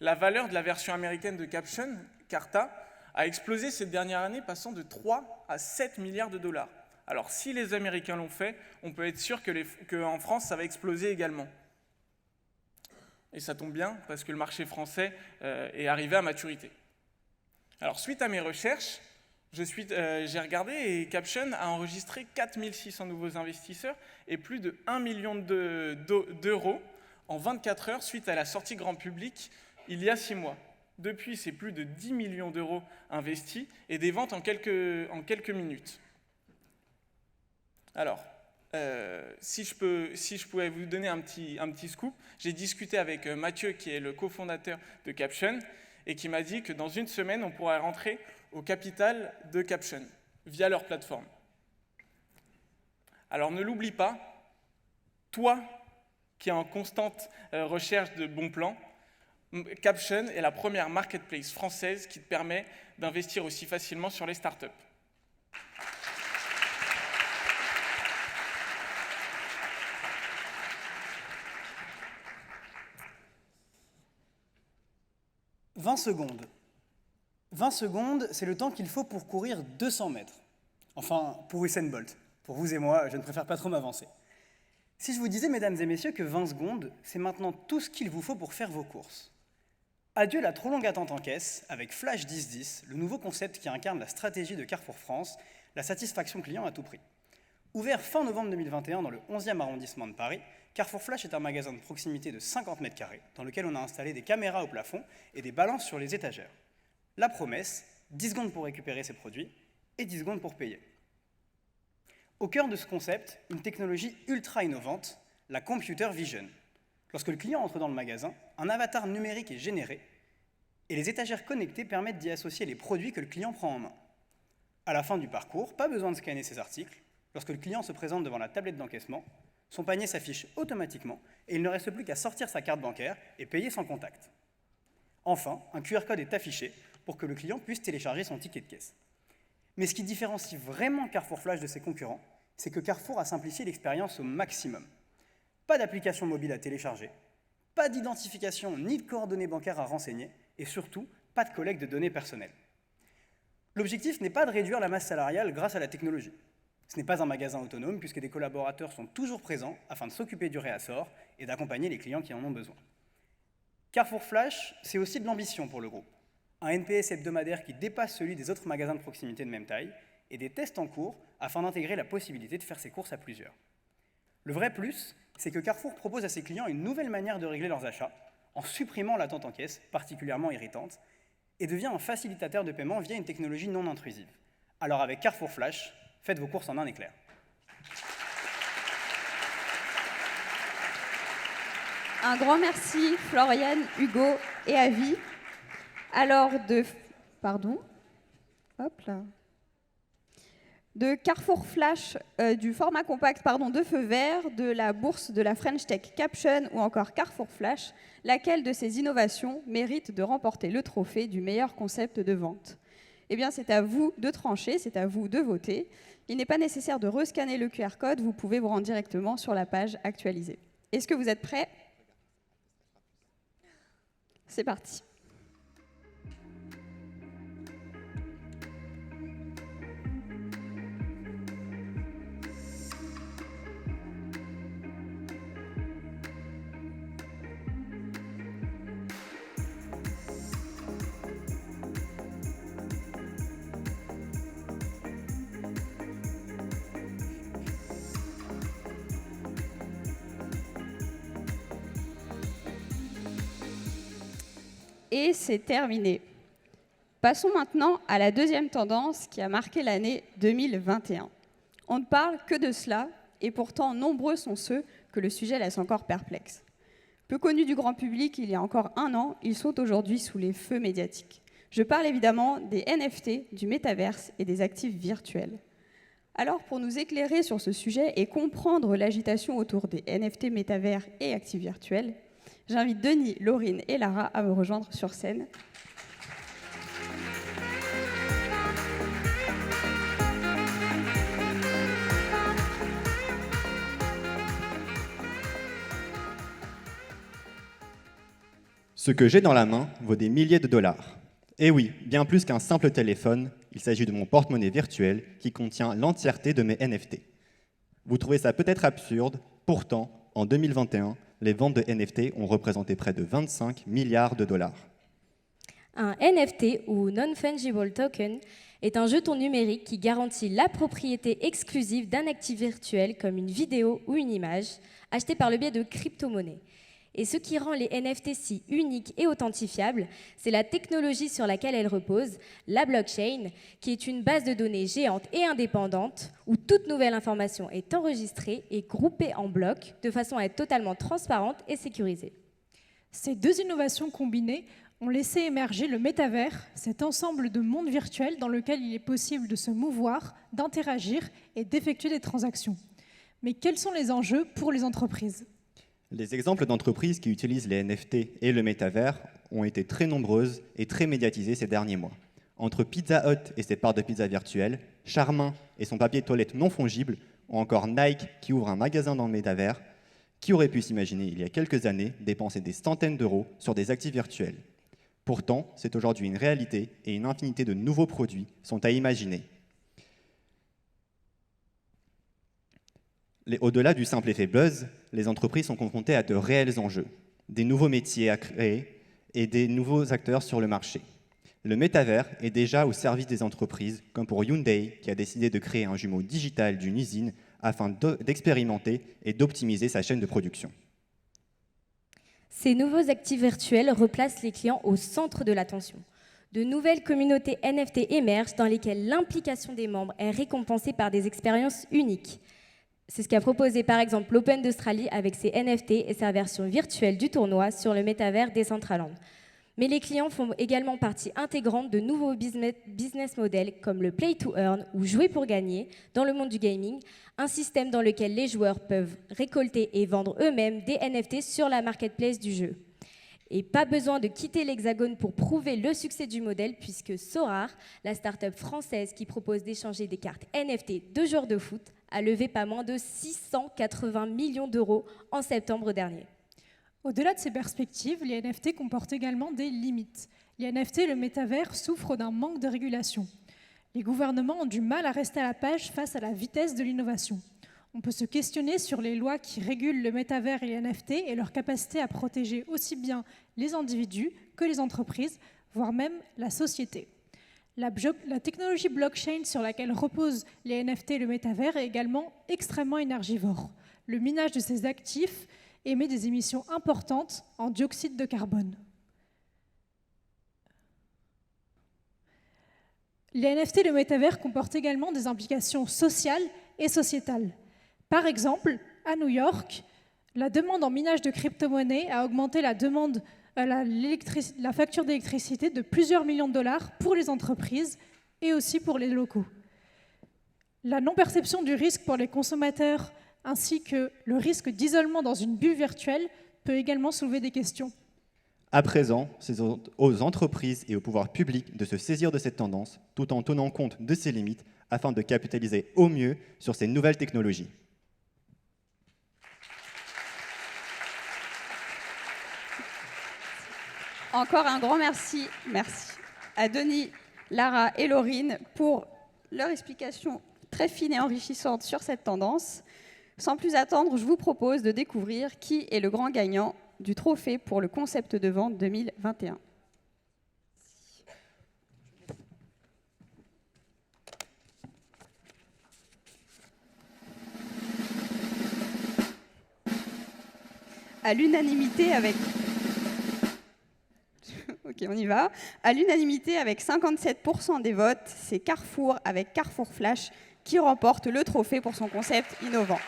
La valeur de la version américaine de Caption, Carta, a explosé cette dernière année, passant de 3 à 7 milliards de dollars. Alors si les Américains l'ont fait, on peut être sûr qu'en France, ça va exploser également. Et ça tombe bien, parce que le marché français est arrivé à maturité. Alors, suite à mes recherches, j'ai regardé et Caption a enregistré 4600 nouveaux investisseurs et plus de 1 million d'euros en 24 heures suite à la sortie grand public il y a 6 mois. Depuis, c'est plus de 10 millions d'euros investis et des ventes en quelques minutes. Alors, si je pouvais vous donner un petit scoop, j'ai discuté avec Mathieu, qui est le cofondateur de Caption, et qui m'a dit que dans une semaine, on pourrait rentrer au capital de Caption via leur plateforme. Alors ne l'oublie pas, toi qui es en constante recherche de bons plans, Caption est la première marketplace française qui te permet d'investir aussi facilement sur les startups. « 20 secondes. 20 secondes, c'est le temps qu'il faut pour courir 200 mètres. Enfin, pour Usain Bolt. Pour vous et moi, je ne préfère pas trop m'avancer. Si je vous disais, mesdames et messieurs, que 20 secondes, c'est maintenant tout ce qu'il vous faut pour faire vos courses. Adieu la trop longue attente en caisse, avec Flash 1010, le nouveau concept qui incarne la stratégie de Carrefour France, la satisfaction client à tout prix. Ouvert fin novembre 2021 dans le 11e arrondissement de Paris, Carrefour Flash est un magasin de proximité de 50 m² dans lequel on a installé des caméras au plafond et des balances sur les étagères. La promesse, 10 secondes pour récupérer ses produits et 10 secondes pour payer. Au cœur de ce concept, une technologie ultra innovante, la computer vision. Lorsque le client entre dans le magasin, un avatar numérique est généré et les étagères connectées permettent d'y associer les produits que le client prend en main. À la fin du parcours, pas besoin de scanner ses articles. Lorsque le client se présente devant la tablette d'encaissement, son panier s'affiche automatiquement et il ne reste plus qu'à sortir sa carte bancaire et payer sans contact. Enfin, un QR code est affiché pour que le client puisse télécharger son ticket de caisse. Mais ce qui différencie vraiment Carrefour Flash de ses concurrents, c'est que Carrefour a simplifié l'expérience au maximum. Pas d'application mobile à télécharger, pas d'identification ni de coordonnées bancaires à renseigner, et surtout, pas de collecte de données personnelles. L'objectif n'est pas de réduire la masse salariale grâce à la technologie. Ce n'est pas un magasin autonome, puisque des collaborateurs sont toujours présents afin de s'occuper du réassort et d'accompagner les clients qui en ont besoin. Carrefour Flash, c'est aussi de l'ambition pour le groupe. Un NPS hebdomadaire qui dépasse celui des autres magasins de proximité de même taille, et des tests en cours afin d'intégrer la possibilité de faire ses courses à plusieurs. Le vrai plus, c'est que Carrefour propose à ses clients une nouvelle manière de régler leurs achats, en supprimant l'attente en caisse, particulièrement irritante, et devient un facilitateur de paiement via une technologie non intrusive. Alors avec Carrefour Flash, Faites vos courses en un éclair. Un grand merci, Floriane, Hugo et Avi. Alors, de Carrefour Flash, du format compact de feu vert, de la bourse de la French Tech Caption ou encore Carrefour Flash, laquelle de ces innovations mérite de remporter le trophée du meilleur concept de vente? Eh bien, c'est à vous de trancher, c'est à vous de voter. Il n'est pas nécessaire de rescanner le QR code, vous pouvez vous rendre directement sur la page actualisée. Est-ce que vous êtes prêts? C'est parti. Et c'est terminé. Passons maintenant à la deuxième tendance qui a marqué l'année 2021. On ne parle que de cela, et pourtant nombreux sont ceux que le sujet laisse encore perplexes. Peu connus du grand public il y a encore un an, ils sont aujourd'hui sous les feux médiatiques. Je parle évidemment des NFT, du métaverse et des actifs virtuels. Alors, pour nous éclairer sur ce sujet et comprendre l'agitation autour des NFT, métavers et actifs virtuels, j'invite Denis, Laurine et Lara à me rejoindre sur scène. Ce que j'ai dans la main vaut des milliers de dollars. Et oui, bien plus qu'un simple téléphone, il s'agit de mon porte-monnaie virtuel qui contient l'entièreté de mes NFT. Vous trouvez ça peut-être absurde, pourtant, en 2021, les ventes de NFT ont représenté près de 25 milliards de dollars. Un NFT, ou Non-Fungible Token, est un jeton numérique qui garantit la propriété exclusive d'un actif virtuel comme une vidéo ou une image, achetée par le biais de crypto-monnaies. Et ce qui rend les NFT si uniques et authentifiables, c'est la technologie sur laquelle elles reposent, la blockchain, qui est une base de données géante et indépendante où toute nouvelle information est enregistrée et groupée en blocs de façon à être totalement transparente et sécurisée. Ces deux innovations combinées ont laissé émerger le métavers, cet ensemble de mondes virtuels dans lequel il est possible de se mouvoir, d'interagir et d'effectuer des transactions. Mais quels sont les enjeux pour les entreprises ? Les exemples d'entreprises qui utilisent les NFT et le métavers ont été très nombreuses et très médiatisées ces derniers mois. Entre Pizza Hut et ses parts de pizza virtuelles, Charmin et son papier toilette non fongible, ou encore Nike qui ouvre un magasin dans le métavers, qui aurait pu s'imaginer il y a quelques années dépenser des centaines d'euros sur des actifs virtuels? Pourtant, c'est aujourd'hui une réalité et une infinité de nouveaux produits sont à imaginer. Au-delà du simple effet buzz, les entreprises sont confrontées à de réels enjeux, des nouveaux métiers à créer et des nouveaux acteurs sur le marché. Le métavers est déjà au service des entreprises, comme pour Hyundai, qui a décidé de créer un jumeau digital d'une usine afin d'expérimenter et d'optimiser sa chaîne de production. Ces nouveaux actifs virtuels replacent les clients au centre de l'attention. De nouvelles communautés NFT émergent dans lesquelles l'implication des membres est récompensée par des expériences uniques. C'est ce qu'a proposé par exemple l'Open d'Australie avec ses NFT et sa version virtuelle du tournoi sur le métavers Decentraland. Mais les clients font également partie intégrante de nouveaux business models comme le Play to Earn ou Jouer pour gagner dans le monde du gaming, un système dans lequel les joueurs peuvent récolter et vendre eux-mêmes des NFT sur la marketplace du jeu. Et pas besoin de quitter l'Hexagone pour prouver le succès du modèle puisque Sorare, la start-up française qui propose d'échanger des cartes NFT de joueurs de foot, a levé pas moins de 680 millions d'euros en septembre dernier. Au-delà de ces perspectives, les NFT comportent également des limites. Les NFT et le métavers souffrent d'un manque de régulation. Les gouvernements ont du mal à rester à la page face à la vitesse de l'innovation. On peut se questionner sur les lois qui régulent le métavers et les NFT et leur capacité à protéger aussi bien les individus que les entreprises, voire même la société. La technologie blockchain sur laquelle reposent les NFT et le métavers est également extrêmement énergivore. Le minage de ces actifs émet des émissions importantes en dioxyde de carbone. Les NFT et le métavers comportent également des implications sociales et sociétales. Par exemple, à New York, la demande en minage de crypto-monnaies a augmenté la facture d'électricité de plusieurs millions de dollars pour les entreprises et aussi pour les locaux. La non-perception du risque pour les consommateurs ainsi que le risque d'isolement dans une bulle virtuelle peut également soulever des questions. À présent, c'est aux entreprises et au pouvoir public de se saisir de cette tendance tout en tenant compte de ses limites afin de capitaliser au mieux sur ces nouvelles technologies. Encore un grand merci à Denis, Lara et Laurine pour leur explication très fine et enrichissante sur cette tendance. Sans plus attendre, je vous propose de découvrir qui est le grand gagnant du trophée pour le concept de vente 2021. À l'unanimité avec... Ok, on y va. À l'unanimité avec 57% des votes, c'est Carrefour avec Carrefour Flash qui remporte le trophée pour son concept innovant.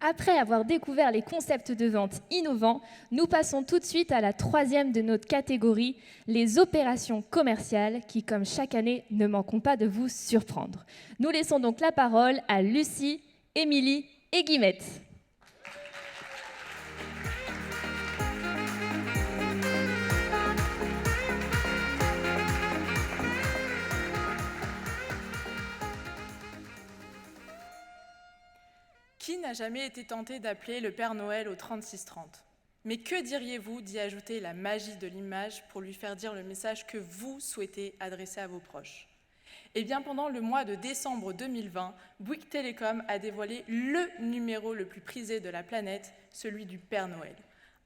Après avoir découvert les concepts de vente innovants, nous passons tout de suite à la troisième de notre catégorie, les opérations commerciales qui, comme chaque année, ne manqueront pas de vous surprendre. Nous laissons donc la parole à Lucie, Émilie et Guillemette. Qui n'a jamais été tenté d'appeler le Père Noël au 3630 ? Mais que diriez-vous d'y ajouter la magie de l'image pour lui faire dire le message que vous souhaitez adresser à vos proches ? Eh bien, pendant le mois de décembre 2020, Bouygues Telecom a dévoilé le numéro le plus prisé de la planète, celui du Père Noël.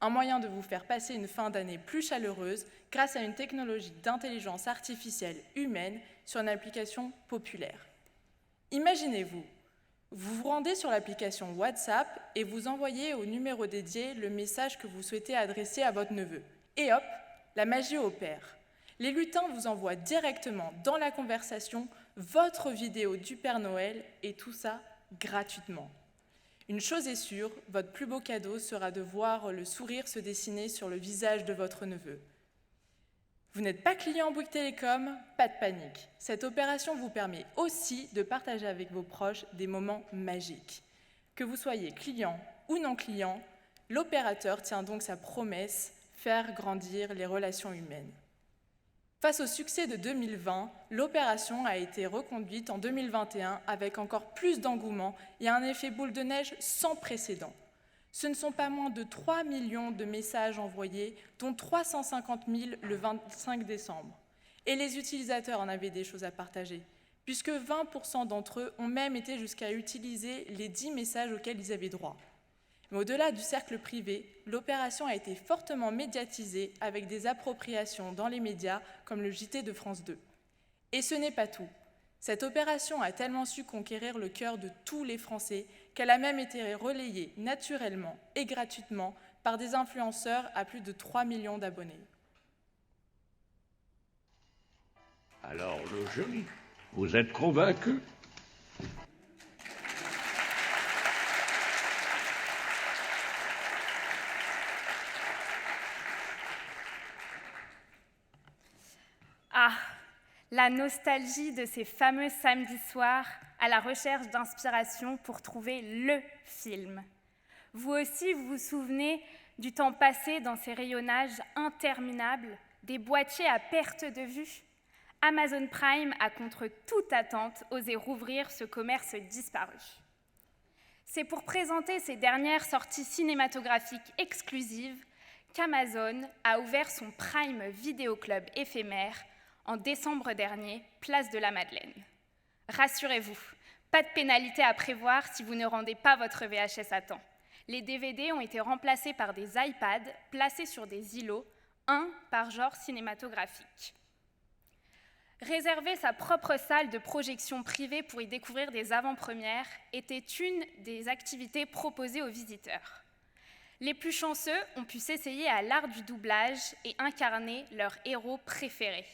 Un moyen de vous faire passer une fin d'année plus chaleureuse grâce à une technologie d'intelligence artificielle humaine sur une application populaire. Imaginez-vous, vous vous rendez sur l'application WhatsApp et vous envoyez au numéro dédié le message que vous souhaitez adresser à votre neveu. Et hop, la magie opère. Les lutins vous envoient directement dans la conversation votre vidéo du Père Noël et tout ça gratuitement. Une chose est sûre, votre plus beau cadeau sera de voir le sourire se dessiner sur le visage de votre neveu. Vous n'êtes pas client Bouygues Telecom, pas de panique. Cette opération vous permet aussi de partager avec vos proches des moments magiques. Que vous soyez client ou non client, l'opérateur tient donc sa promesse, faire grandir les relations humaines. Face au succès de 2020, l'opération a été reconduite en 2021 avec encore plus d'engouement et un effet boule de neige sans précédent. Ce ne sont pas moins de 3 millions de messages envoyés, dont 350 000 le 25 décembre. Et les utilisateurs en avaient des choses à partager, puisque 20% d'entre eux ont même été jusqu'à utiliser les 10 messages auxquels ils avaient droit. Mais au-delà du cercle privé, l'opération a été fortement médiatisée avec des appropriations dans les médias comme le JT de France 2. Et ce n'est pas tout. Cette opération a tellement su conquérir le cœur de tous les Français qu'elle a même été relayée naturellement et gratuitement par des influenceurs à plus de 3 millions d'abonnés. Alors le jury, vous êtes convaincus ? Ah, la nostalgie de ces fameux samedis soirs à la recherche d'inspiration pour trouver le film. Vous aussi, vous vous souvenez du temps passé dans ces rayonnages interminables, des boîtiers à perte de vue ? Amazon Prime a, contre toute attente, osé rouvrir ce commerce disparu. C'est pour présenter ses dernières sorties cinématographiques exclusives qu'Amazon a ouvert son Prime Video Club éphémère en décembre dernier, place de la Madeleine. Rassurez-vous, pas de pénalité à prévoir si vous ne rendez pas votre VHS à temps. Les DVD ont été remplacés par des iPads placés sur des îlots un par genre cinématographique. Réserver sa propre salle de projection privée pour y découvrir des avant-premières était une des activités proposées aux visiteurs. Les plus chanceux ont pu s'essayer à l'art du doublage et incarner leurs héros préférés.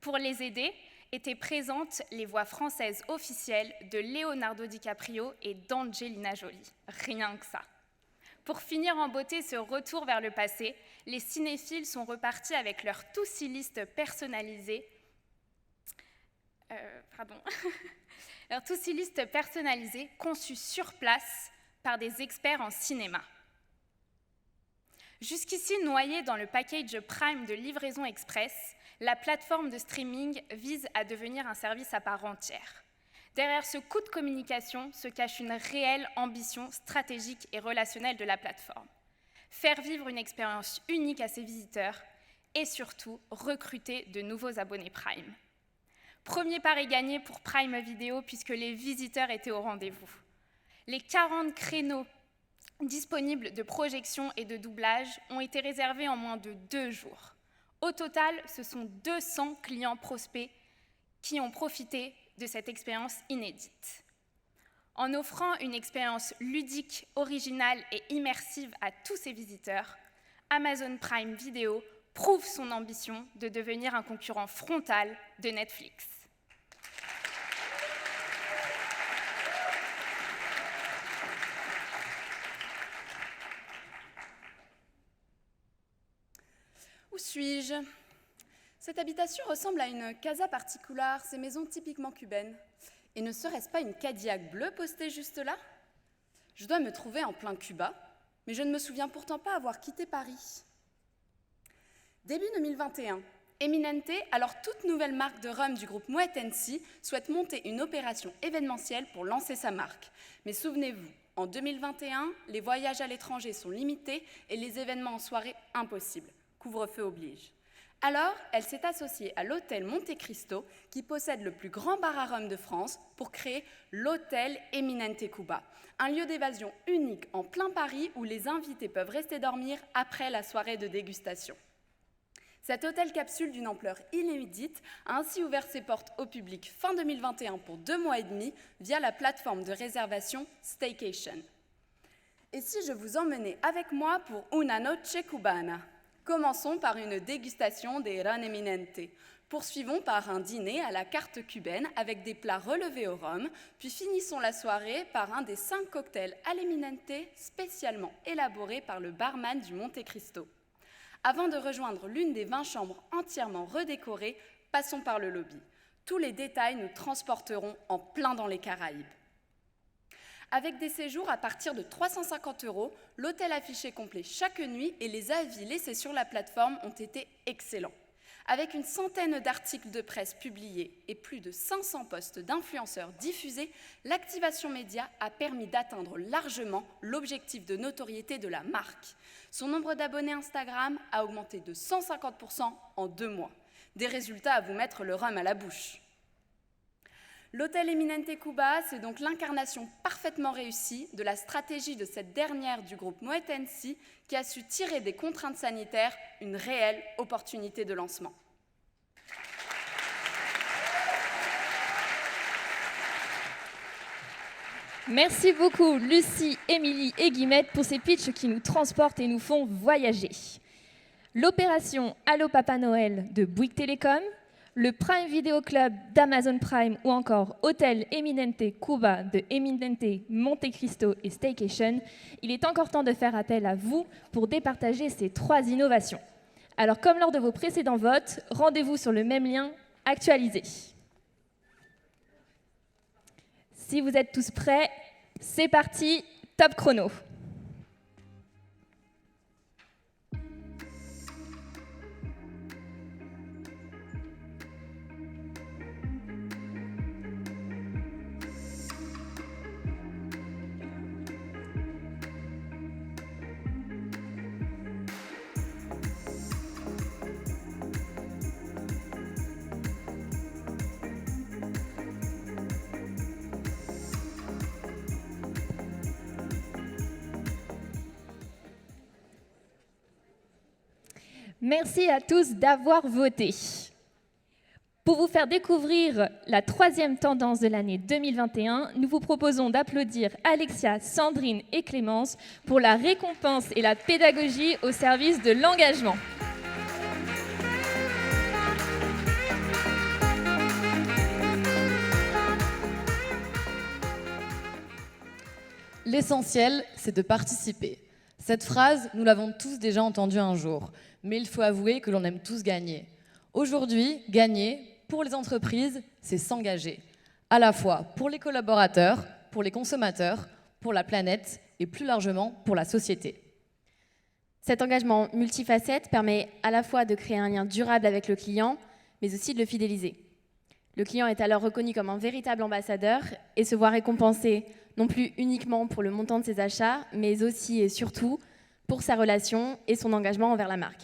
Pour les aider, étaient présentes les voix françaises officielles de Leonardo DiCaprio et d'Angelina Jolie. Rien que ça. Pour finir en beauté ce retour vers le passé, les cinéphiles sont repartis avec leur to-see-list personnalisée. Leur to-see-list personnalisée conçue sur place par des experts en cinéma. Jusqu'ici noyée dans le package Prime de livraison express, la plateforme de streaming vise à devenir un service à part entière. Derrière ce coup de communication se cache une réelle ambition stratégique et relationnelle de la plateforme. Faire vivre une expérience unique à ses visiteurs et surtout recruter de nouveaux abonnés Prime. Premier pari gagné pour Prime Video puisque les visiteurs étaient au rendez-vous. Les 40 créneaux disponibles de projection et de doublage ont été réservés en moins de 2 jours. Au total, ce sont 200 clients prospects qui ont profité de cette expérience inédite. En offrant une expérience ludique, originale et immersive à tous ses visiteurs, Amazon Prime Video prouve son ambition de devenir un concurrent frontal de Netflix. Où suis-je? Cette habitation ressemble à une casa particular, ces maisons typiquement cubaines. Et ne serait-ce pas une Cadillac bleue postée juste là? Je dois me trouver en plein Cuba, mais je ne me souviens pourtant pas avoir quitté Paris. Début 2021, Eminente, alors toute nouvelle marque de rhum du groupe Moet Hennessy, souhaite monter une opération événementielle pour lancer sa marque. Mais souvenez-vous, en 2021, les voyages à l'étranger sont limités et les événements en soirée impossibles. Couvre-feu oblige. Alors, elle s'est associée à l'hôtel Monte Cristo, qui possède le plus grand bar à rhum de France, pour créer l'hôtel Eminente Cuba, un lieu d'évasion unique en plein Paris où les invités peuvent rester dormir après la soirée de dégustation. Cet hôtel capsule d'une ampleur inédite a ainsi ouvert ses portes au public fin 2021 pour 2 mois et demi via la plateforme de réservation Staycation. Et si je vous emmenais avec moi pour Una Noche Cubana? Commençons par une dégustation des Ron Eminente. Poursuivons par un dîner à la carte cubaine avec des plats relevés au rhum, puis finissons la soirée par un des 5 cocktails à l'Eminente spécialement élaborés par le barman du Monte Cristo. Avant de rejoindre l'une des 20 chambres entièrement redécorées, passons par le lobby. Tous les détails nous transporteront en plein dans les Caraïbes. Avec des séjours à partir de 350 €, l'hôtel affiché complet chaque nuit et les avis laissés sur la plateforme ont été excellents. Avec une centaine d'articles de presse publiés et plus de 500 posts d'influenceurs diffusés, l'activation média a permis d'atteindre largement l'objectif de notoriété de la marque. Son nombre d'abonnés Instagram a augmenté de 150% en 2 mois. Des résultats à vous mettre le rhum à la bouche. L'hôtel Eminente Cuba, c'est donc l'incarnation parfaitement réussie de la stratégie de cette dernière du groupe Moet Hennessy qui a su tirer des contraintes sanitaires une réelle opportunité de lancement. Merci beaucoup Lucie, Émilie et Guillemette pour ces pitchs qui nous transportent et nous font voyager. L'opération Allo Papa Noël de Bouygues Télécom, le Prime Video Club d'Amazon Prime ou encore Hôtel Eminente Cuba de Eminente Monte Cristo et Staycation, il est encore temps de faire appel à vous pour départager ces 3 innovations. Alors comme lors de vos précédents votes, rendez-vous sur le même lien actualisé. Si vous êtes tous prêts, c'est parti, top chrono. Merci à tous d'avoir voté. Pour vous faire découvrir la troisième tendance de l'année 2021, nous vous proposons d'applaudir Alexia, Sandrine et Clémence pour la récompense et la pédagogie au service de l'engagement. L'essentiel, c'est de participer. Cette phrase, nous l'avons tous déjà entendue un jour, mais il faut avouer que l'on aime tous gagner. Aujourd'hui, gagner, pour les entreprises, c'est s'engager, à la fois pour les collaborateurs, pour les consommateurs, pour la planète et plus largement pour la société. Cet engagement multifacette permet à la fois de créer un lien durable avec le client, mais aussi de le fidéliser. Le client est alors reconnu comme un véritable ambassadeur et se voit récompensé non plus uniquement pour le montant de ses achats, mais aussi et surtout pour sa relation et son engagement envers la marque.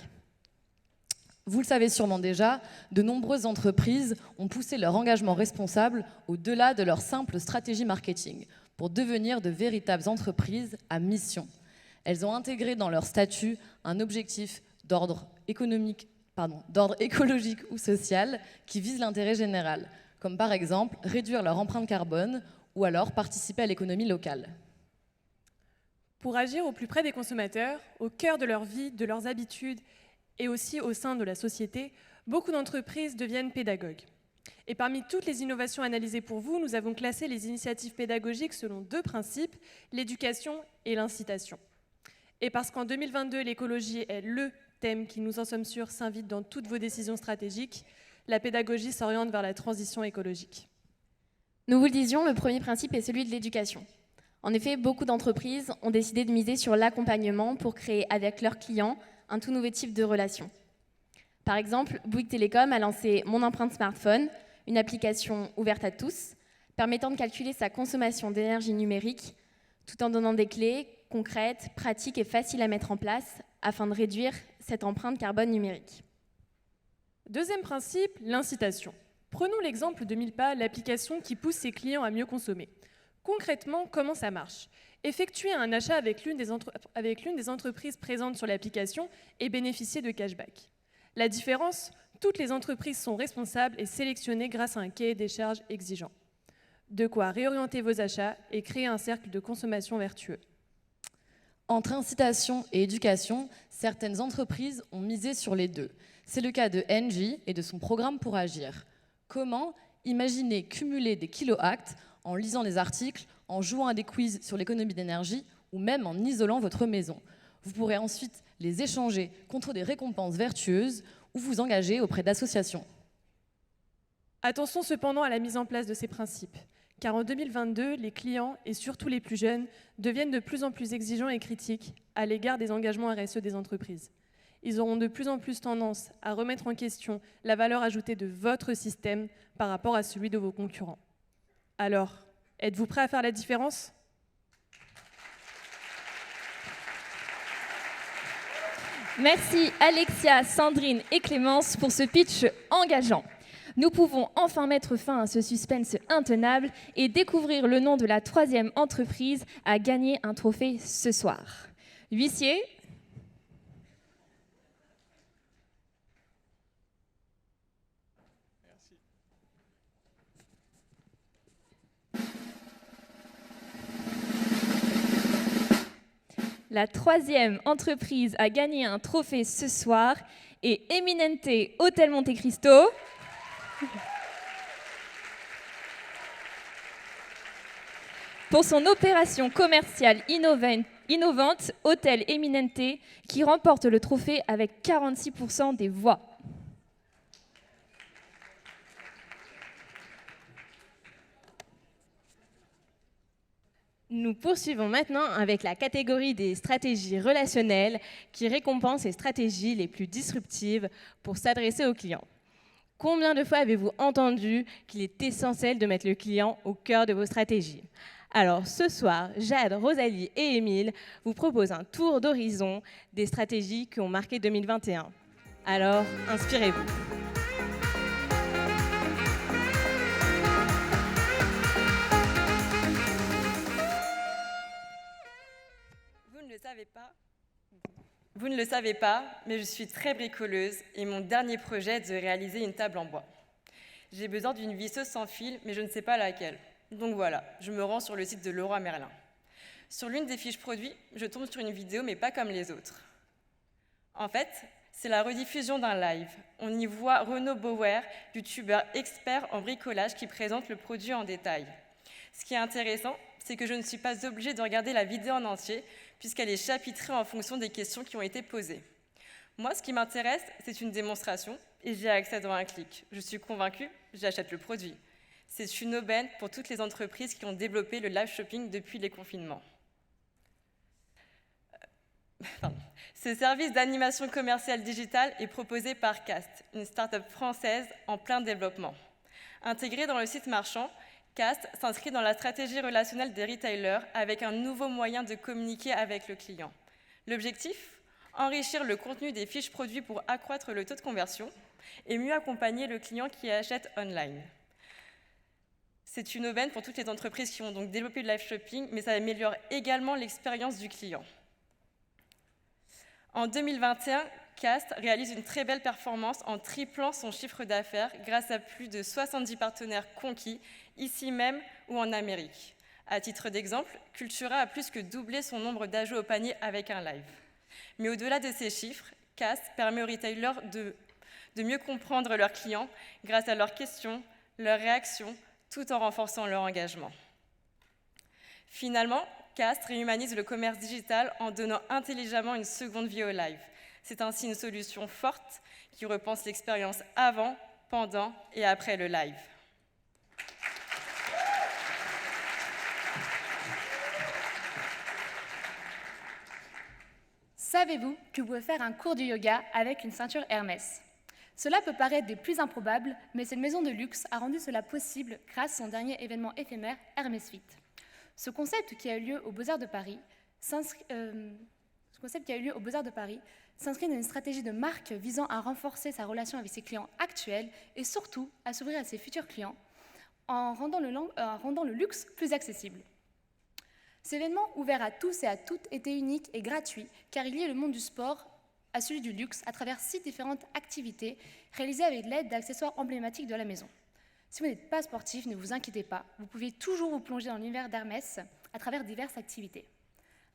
Vous le savez sûrement déjà, de nombreuses entreprises ont poussé leur engagement responsable au-delà de leur simple stratégie marketing pour devenir de véritables entreprises à mission. Elles ont intégré dans leur statut un objectif d'ordre écologique ou social qui vise l'intérêt général, comme par exemple réduire leur empreinte carbone ou alors participer à l'économie locale. Pour agir au plus près des consommateurs, au cœur de leur vie, de leurs habitudes et aussi au sein de la société, beaucoup d'entreprises deviennent pédagogues. Et parmi toutes les innovations analysées pour vous, nous avons classé les initiatives pédagogiques selon 2 principes, l'éducation et l'incitation. Et parce qu'en 2022, l'écologie est le thème qui, nous en sommes sûrs, s'invite dans toutes vos décisions stratégiques, la pédagogie s'oriente vers la transition écologique. Nous vous le disions, le premier principe est celui de l'éducation. En effet, beaucoup d'entreprises ont décidé de miser sur l'accompagnement pour créer avec leurs clients un tout nouveau type de relation. Par exemple, Bouygues Télécom a lancé Mon empreinte smartphone, une application ouverte à tous, permettant de calculer sa consommation d'énergie numérique, tout en donnant des clés concrètes, pratiques et faciles à mettre en place afin de réduire cette empreinte carbone numérique. Deuxième principe, l'incitation. Prenons l'exemple de Milpa, l'application qui pousse ses clients à mieux consommer. Concrètement, comment ça marche ? Effectuer un achat avec l'une des entreprises présentes sur l'application et bénéficier de cashback. La différence, toutes les entreprises sont responsables et sélectionnées grâce à un cahier des charges exigeant. De quoi réorienter vos achats et créer un cercle de consommation vertueux. Entre incitation et éducation, certaines entreprises ont misé sur les 2. C'est le cas de Engie et de son programme pour agir. Comment imaginer cumuler des kilo-actes en lisant des articles, en jouant à des quiz sur l'économie d'énergie ou même en isolant votre maison. Vous pourrez ensuite les échanger contre des récompenses vertueuses ou vous engager auprès d'associations. Attention cependant à la mise en place de ces principes, car en 2022, les clients, et surtout les plus jeunes, deviennent de plus en plus exigeants et critiques à l'égard des engagements RSE des entreprises. Ils auront de plus en plus tendance à remettre en question la valeur ajoutée de votre système par rapport à celui de vos concurrents. Alors, êtes-vous prêts à faire la différence ? Merci Alexia, Sandrine et Clémence pour ce pitch engageant. Nous pouvons enfin mettre fin à ce suspense intenable et découvrir le nom de la 3e entreprise à gagner un trophée ce soir. Huissier. La 3e entreprise à gagner un trophée ce soir est Eminente Hôtel Monte Cristo. Pour son opération commerciale innovante, Hôtel Eminente, qui remporte le trophée avec 46% des voix. Nous poursuivons maintenant avec la catégorie des stratégies relationnelles qui récompense les stratégies les plus disruptives pour s'adresser aux clients. Combien de fois avez-vous entendu qu'il est essentiel de mettre le client au cœur de vos stratégies ? Alors ce soir, Jade, Rosalie et Émile vous proposent un tour d'horizon des stratégies qui ont marqué 2021. Alors, inspirez-vous. Vous ne le savez pas ? Vous ne le savez pas, mais je suis très bricoleuse et mon dernier projet est de réaliser une table en bois. J'ai besoin d'une visseuse sans fil, mais je ne sais pas laquelle. Donc voilà, je me rends sur le site de Leroy Merlin. Sur l'une des fiches produits, je tombe sur une vidéo, mais pas comme les autres. En fait, c'est la rediffusion d'un live. On y voit Renaud Bauer, youtubeur expert en bricolage, qui présente le produit en détail. Ce qui est intéressant, c'est que je ne suis pas obligée de regarder la vidéo en entier, puisqu'elle est chapitrée en fonction des questions qui ont été posées. Moi, ce qui m'intéresse, c'est une démonstration, et j'y ai accès dans un clic. Je suis convaincue, j'achète le produit. C'est une aubaine pour toutes les entreprises qui ont développé le live shopping depuis les confinements. Ce service d'animation commerciale digitale est proposé par Cast, une start-up française en plein développement. Intégré dans le site marchand, Cast s'inscrit dans la stratégie relationnelle des retailers avec un nouveau moyen de communiquer avec le client. L'objectif ? Enrichir le contenu des fiches produits pour accroître le taux de conversion et mieux accompagner le client qui achète online. C'est une aubaine pour toutes les entreprises qui ont donc développé le live shopping, mais ça améliore également l'expérience du client. En 2021, Cast réalise une très belle performance en triplant son chiffre d'affaires grâce à plus de 70 partenaires conquis, ici même ou en Amérique. À titre d'exemple, Cultura a plus que doublé son nombre d'ajouts au panier avec un live. Mais au-delà de ces chiffres, Cast permet aux retailers de mieux comprendre leurs clients grâce à leurs questions, leurs réactions, tout en renforçant leur engagement. Finalement, Cast réhumanise le commerce digital en donnant intelligemment une seconde vie au live. C'est ainsi une solution forte qui repense l'expérience avant, pendant et après le live. Savez-vous que vous pouvez faire un cours de yoga avec une ceinture Hermès ? Cela peut paraître des plus improbables, mais cette maison de luxe a rendu cela possible grâce à son dernier événement éphémère, Hermès Fit. Ce concept qui a eu lieu aux Beaux-Arts de Paris s'inscrit dans une stratégie de marque visant à renforcer sa relation avec ses clients actuels et surtout à s'ouvrir à ses futurs clients en rendant le luxe plus accessible. Cet événement ouvert à tous et à toutes était unique et gratuit car il liait le monde du sport à celui du luxe à travers 6 différentes activités réalisées avec l'aide d'accessoires emblématiques de la maison. Si vous n'êtes pas sportif, ne vous inquiétez pas, vous pouvez toujours vous plonger dans l'univers d'Hermès à travers diverses activités.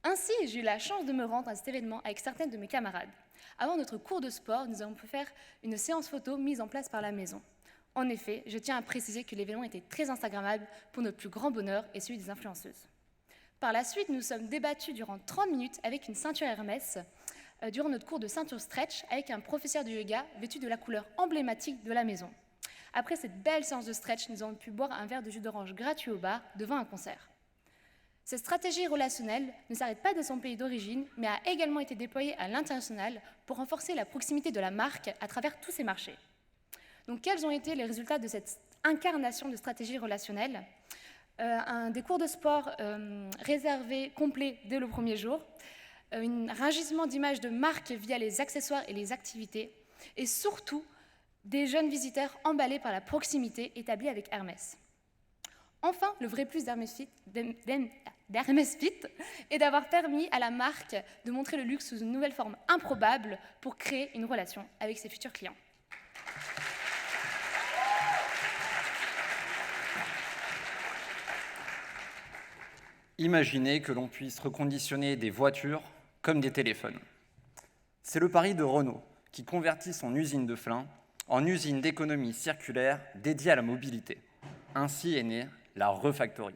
Ainsi, j'ai eu la chance de me rendre à cet événement avec certaines de mes camarades. Avant notre cours de sport, nous avons pu faire une séance photo mise en place par la maison. En effet, je tiens à préciser que l'événement était très instagrammable pour notre plus grand bonheur et celui des influenceuses. Par la suite, nous sommes débattus durant 30 minutes avec une ceinture Hermès durant notre cours de ceinture stretch avec un professeur de yoga vêtu de la couleur emblématique de la maison. Après cette belle séance de stretch, nous avons pu boire un verre de jus d'orange gratuit au bar devant un concert. Cette stratégie relationnelle ne s'arrête pas de son pays d'origine, mais a également été déployée à l'international pour renforcer la proximité de la marque à travers tous ses marchés. Donc, quels ont été les résultats de cette incarnation de stratégie relationnelle ? Des cours de sport réservés, complets dès le premier jour, un ragissement d'images de marque via les accessoires et les activités, et surtout des jeunes visiteurs emballés par la proximité établie avec Hermès. Enfin, le vrai plus d'Hermès Fit est d'avoir permis à la marque de montrer le luxe sous une nouvelle forme improbable pour créer une relation avec ses futurs clients. Imaginez que l'on puisse reconditionner des voitures comme des téléphones. C'est le pari de Renault, qui convertit son usine de Flins en usine d'économie circulaire dédiée à la mobilité. Ainsi est née la Refactory.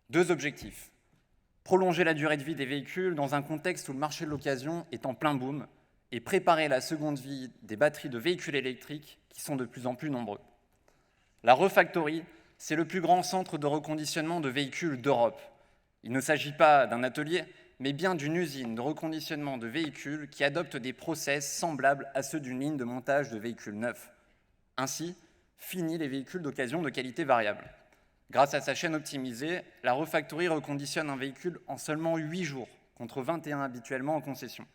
2 objectifs. Prolonger la durée de vie des véhicules dans un contexte où le marché de l'occasion est en plein boom et préparer la seconde vie des batteries de véhicules électriques qui sont de plus en plus nombreux. La Refactory, c'est le plus grand centre de reconditionnement de véhicules d'Europe. Il ne s'agit pas d'un atelier, mais bien d'une usine de reconditionnement de véhicules qui adopte des process semblables à ceux d'une ligne de montage de véhicules neufs. Ainsi, fini les véhicules d'occasion de qualité variable. Grâce à sa chaîne optimisée, la Refactory reconditionne un véhicule en seulement 8 jours, contre 21 habituellement en concession.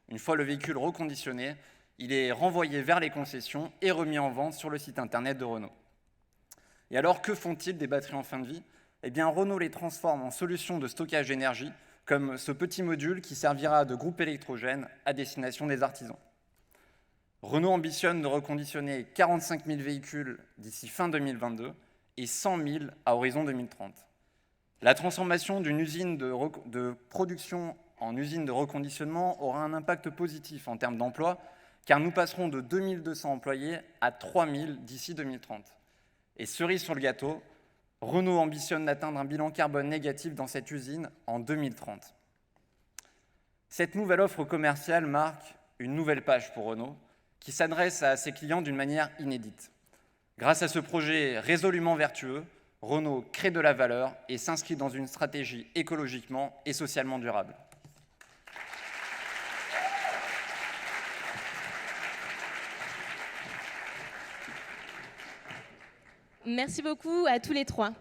Une fois le véhicule reconditionné, il est renvoyé vers les concessions et remis en vente sur le site internet de Renault. Et alors, que font-ils des batteries en fin de vie ? Eh bien, Renault les transforme en solutions de stockage d'énergie comme ce petit module qui servira de groupe électrogène à destination des artisans. Renault ambitionne de reconditionner 45 000 véhicules d'ici fin 2022 et 100 000 à horizon 2030. La transformation d'une usine de production en usine de reconditionnement aura un impact positif en termes d'emploi, car nous passerons de 2200 employés à 3000 d'ici 2030. Et cerise sur le gâteau, Renault ambitionne d'atteindre un bilan carbone négatif dans cette usine en 2030. Cette nouvelle offre commerciale marque une nouvelle page pour Renault, qui s'adresse à ses clients d'une manière inédite. Grâce à ce projet résolument vertueux, Renault crée de la valeur et s'inscrit dans une stratégie écologiquement et socialement durable. Merci beaucoup à tous les trois.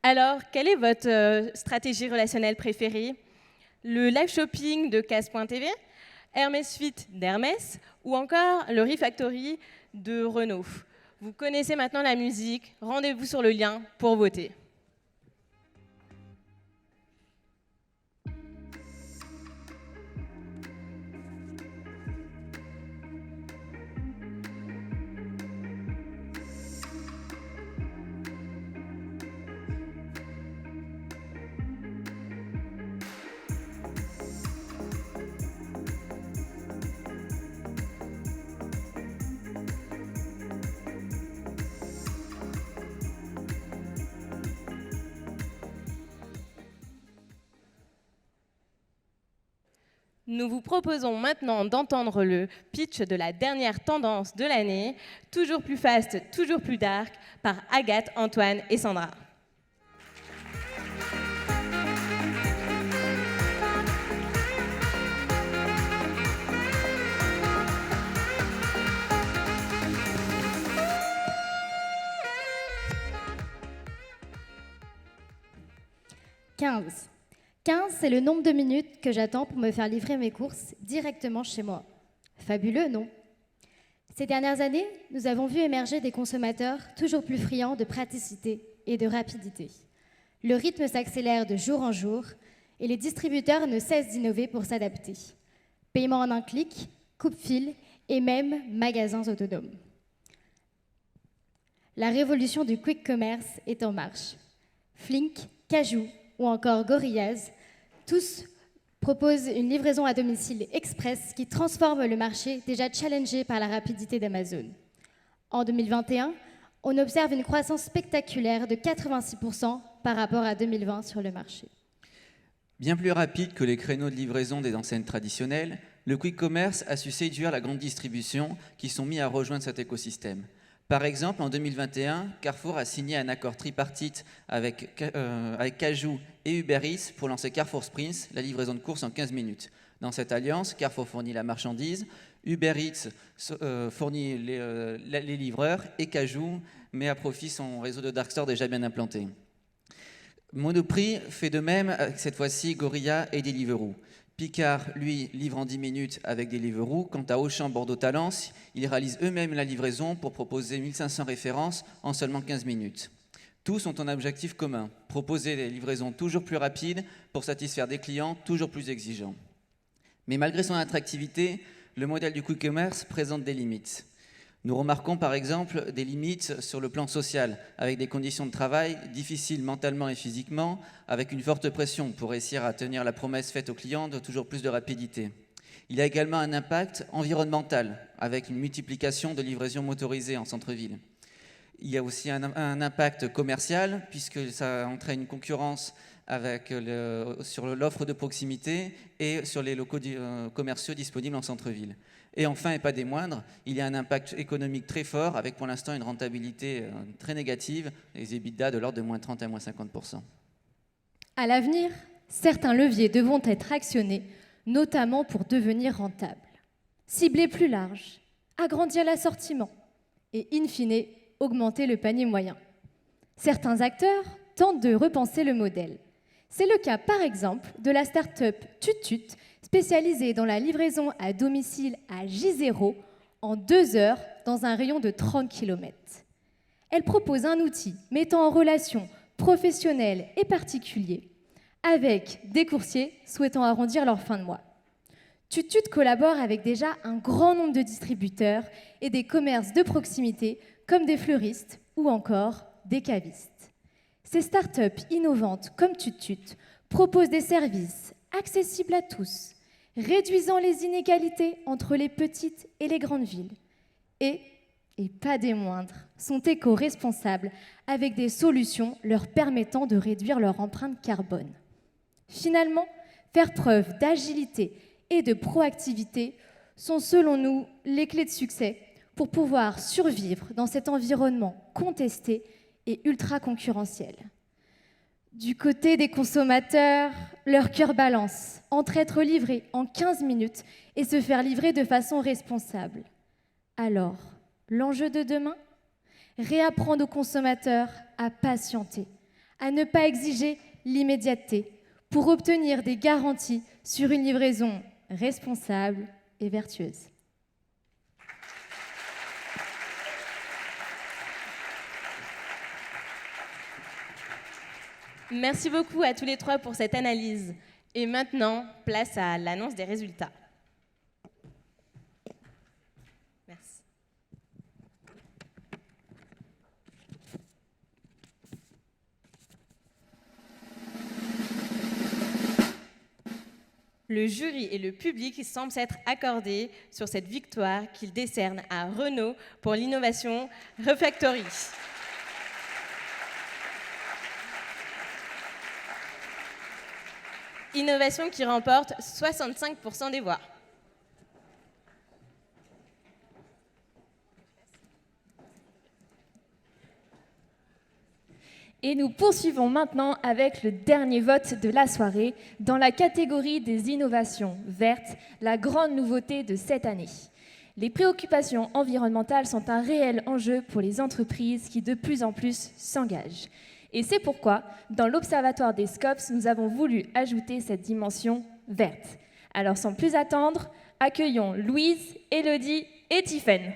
Alors, quelle est votre stratégie relationnelle préférée? Le live shopping de Casse.tv, Hermès Suite d'Hermès ou encore le Refactory de Renault? Vous connaissez maintenant la musique, rendez-vous sur le lien pour voter. Nous vous proposons maintenant d'entendre le pitch de la dernière tendance de l'année, toujours plus fast, toujours plus dark, par Agathe, Antoine et Sandra. « 15, c'est le nombre de minutes que j'attends pour me faire livrer mes courses directement chez moi. Fabuleux, non? Ces dernières années, nous avons vu émerger des consommateurs toujours plus friands de praticité et de rapidité. Le rythme s'accélère de jour en jour et les distributeurs ne cessent d'innover pour s'adapter. Paiement en un clic, coupe-fil et même magasins autonomes. La révolution du quick commerce est en marche. Flink, Cajoo ou encore Gorillaz, tous proposent une livraison à domicile express qui transforme le marché déjà challengé par la rapidité d'Amazon. En 2021, on observe une croissance spectaculaire de 86% par rapport à 2020 sur le marché. Bien plus rapide que les créneaux de livraison des enseignes traditionnelles, le quick commerce a su séduire la grande distribution qui sont mis à rejoindre cet écosystème. Par exemple, en 2021, Carrefour a signé un accord tripartite avec Cajoo et Uber Eats pour lancer Carrefour Sprints, la livraison de courses en 15 minutes. Dans cette alliance, Carrefour fournit la marchandise, Uber Eats fournit les livreurs et Cajoo met à profit son réseau de dark stores déjà bien implanté. Monoprix fait de même avec cette fois-ci Gorilla et Deliveroo. Picard, lui, livre en 10 minutes avec Deliveroo. Quant à Auchan, Bordeaux, Talence, ils réalisent eux-mêmes la livraison pour proposer 1500 références en seulement 15 minutes. Tous ont un objectif commun, proposer des livraisons toujours plus rapides pour satisfaire des clients toujours plus exigeants. Mais malgré son attractivité, le modèle du quick commerce présente des limites. Nous remarquons par exemple des limites sur le plan social, avec des conditions de travail difficiles mentalement et physiquement, avec une forte pression pour réussir à tenir la promesse faite aux clients de toujours plus de rapidité. Il y a également un impact environnemental, avec une multiplication de livraisons motorisées en centre-ville. Il y a aussi un impact commercial, puisque ça entraîne une concurrence sur l'offre de proximité et sur les locaux commerciaux disponibles en centre-ville. Et enfin, et pas des moindres, il y a un impact économique très fort, avec pour l'instant une rentabilité très négative, les EBITDA de l'ordre de moins 30 à moins 50%. À l'avenir, certains leviers devront être actionnés, notamment pour devenir rentables. Cibler plus large, agrandir l'assortiment et, in fine, augmenter le panier moyen. Certains acteurs tentent de repenser le modèle. C'est le cas, par exemple, de la start-up Tutut, spécialisée dans la livraison à domicile à J0 en 2 heures dans un rayon de 30 km. Elle propose un outil mettant en relation professionnels et particuliers avec des coursiers souhaitant arrondir leur fin de mois. Tutut collabore avec déjà un grand nombre de distributeurs et des commerces de proximité comme des fleuristes ou encore des cavistes. Ces startups innovantes comme Tutut proposent des services accessibles à tous, réduisant les inégalités entre les petites et les grandes villes. Et pas des moindres, sont éco-responsables avec des solutions leur permettant de réduire leur empreinte carbone. Finalement, faire preuve d'agilité et de proactivité sont selon nous les clés de succès pour pouvoir survivre dans cet environnement contesté et ultra concurrentiel. Du côté des consommateurs, leur cœur balance entre être livré en 15 minutes et se faire livrer de façon responsable. Alors, l'enjeu de demain ? Réapprendre aux consommateurs à patienter, à ne pas exiger l'immédiateté pour obtenir des garanties sur une livraison responsable et vertueuse. Merci beaucoup à tous les trois pour cette analyse. Et maintenant, place à l'annonce des résultats. Merci. Le jury et le public semblent s'être accordés sur cette victoire qu'ils décernent à Renault pour l'innovation Refactory. Innovation qui remporte 65% des voix. Et nous poursuivons maintenant avec le dernier vote de la soirée dans la catégorie des innovations vertes, la grande nouveauté de cette année. Les préoccupations environnementales sont un réel enjeu pour les entreprises qui de plus en plus s'engagent. Et c'est pourquoi, dans l'Observatoire des SCOPS, nous avons voulu ajouter cette dimension verte. Alors sans plus attendre, accueillons Louise, Élodie et Tiffaine.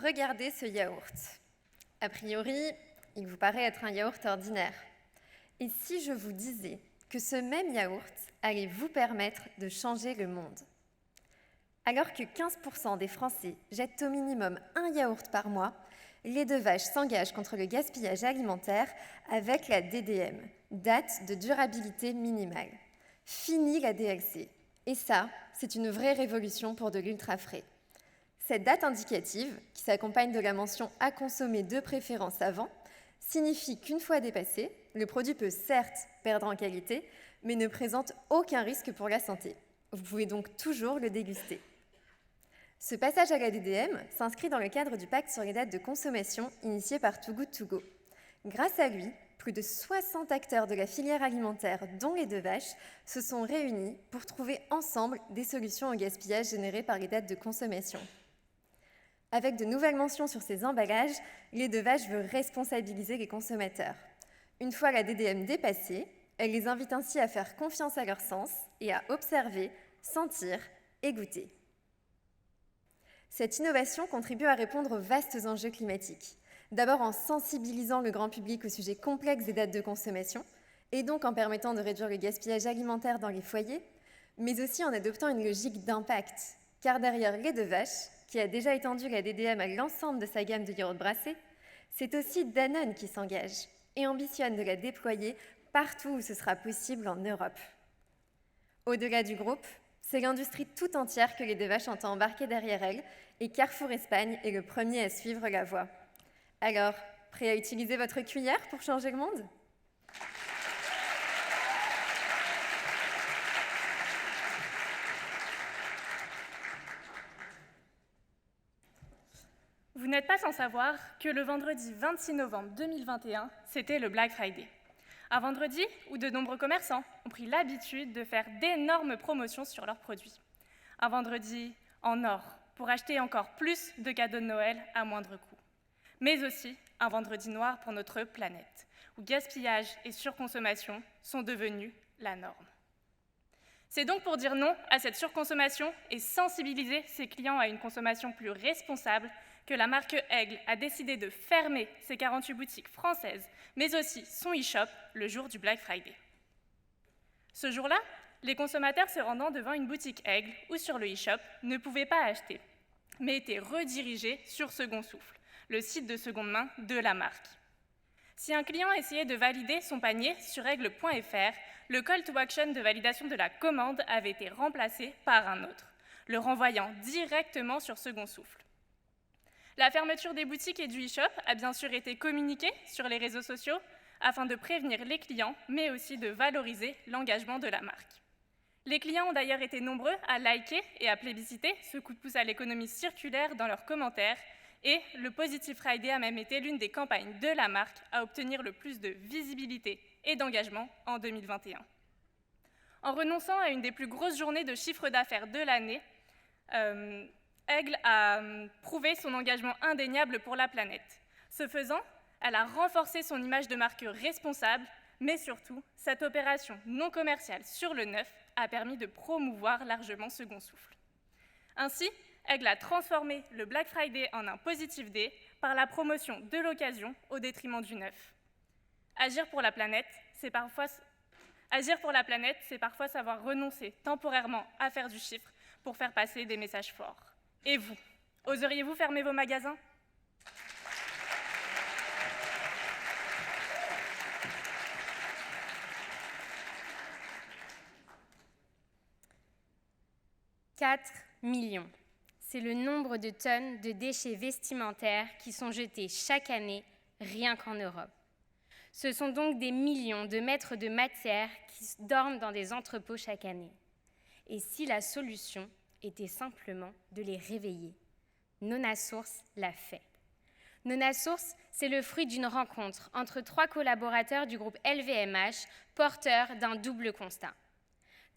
Regardez ce yaourt. A priori, il vous paraît être un yaourt ordinaire. Et si je vous disais que ce même yaourt allait vous permettre de changer le monde ? Alors que 15% des Français jettent au minimum un yaourt par mois, les Deux Vaches s'engagent contre le gaspillage alimentaire avec la DDM, date de durabilité minimale. Fini la DLC. Et ça, c'est une vraie révolution pour de l'ultra frais. Cette date indicative, qui s'accompagne de la mention « à consommer de préférence avant », signifie qu'une fois dépassé, le produit peut certes perdre en qualité, mais ne présente aucun risque pour la santé. Vous pouvez donc toujours le déguster. Ce passage à la DDM s'inscrit dans le cadre du pacte sur les dates de consommation initié par Too Good To Go. Grâce à lui, plus de 60 acteurs de la filière alimentaire, dont les Deux Vaches, se sont réunis pour trouver ensemble des solutions au gaspillage généré par les dates de consommation. Avec de nouvelles mentions sur ces emballages, les Deux Vaches veulent responsabiliser les consommateurs. Une fois la DDM dépassée, elle les invite ainsi à faire confiance à leur sens et à observer, sentir et goûter. Cette innovation contribue à répondre aux vastes enjeux climatiques. D'abord en sensibilisant le grand public au sujet complexe des dates de consommation, et donc en permettant de réduire le gaspillage alimentaire dans les foyers, mais aussi en adoptant une logique d'impact. Car derrière les Deux Vaches, qui a déjà étendu la DDM à l'ensemble de sa gamme de yaourts brassés, c'est aussi Danone qui s'engage et ambitionne de la déployer partout où ce sera possible en Europe. Au-delà du groupe, c'est l'industrie tout entière que les Deux Vaches entend embarquer derrière elle, et Carrefour Espagne est le premier à suivre la voie. Alors, prêt à utiliser votre cuillère pour changer le monde ? Vous n'êtes pas sans savoir que le vendredi 26 novembre 2021, c'était le Black Friday. Un vendredi où de nombreux commerçants ont pris l'habitude de faire d'énormes promotions sur leurs produits. Un vendredi en or pour acheter encore plus de cadeaux de Noël à moindre coût. Mais aussi un vendredi noir pour notre planète, où gaspillage et surconsommation sont devenus la norme. C'est donc pour dire non à cette surconsommation et sensibiliser ses clients à une consommation plus responsable que la marque Aigle a décidé de fermer ses 48 boutiques françaises, mais aussi son e-shop le jour du Black Friday. Ce jour-là, les consommateurs se rendant devant une boutique Aigle ou sur le e-shop ne pouvaient pas acheter, mais étaient redirigés sur Second Souffle, le site de seconde main de la marque. Si un client essayait de valider son panier sur aigle.fr, le call to action de validation de la commande avait été remplacé par un autre, le renvoyant directement sur Second Souffle. La fermeture des boutiques et du e-shop a bien sûr été communiquée sur les réseaux sociaux afin de prévenir les clients, mais aussi de valoriser l'engagement de la marque. Les clients ont d'ailleurs été nombreux à liker et à plébisciter ce coup de pouce à l'économie circulaire dans leurs commentaires, et le Positive Friday a même été l'une des campagnes de la marque à obtenir le plus de visibilité et d'engagement en 2021. En renonçant à une des plus grosses journées de chiffre d'affaires de l'année, Aigle a prouvé son engagement indéniable pour la planète. Ce faisant, elle a renforcé son image de marque responsable, mais surtout, cette opération non commerciale sur le neuf a permis de promouvoir largement Second Souffle. Ainsi, Aigle a transformé le Black Friday en un Positive Day par la promotion de l'occasion au détriment du neuf. Agir pour la planète, c'est parfois savoir renoncer temporairement à faire du chiffre pour faire passer des messages forts. Et vous, oseriez-vous fermer vos magasins ? « 4 millions. C'est le nombre de tonnes de déchets vestimentaires qui sont jetés chaque année, rien qu'en Europe. Ce sont donc des millions de mètres de matière qui dorment dans des entrepôts chaque année. Et si la solution était simplement de les réveiller ? Nonasource l'a fait. Nonasource, c'est le fruit d'une rencontre entre 3 collaborateurs du groupe LVMH, porteurs d'un double constat.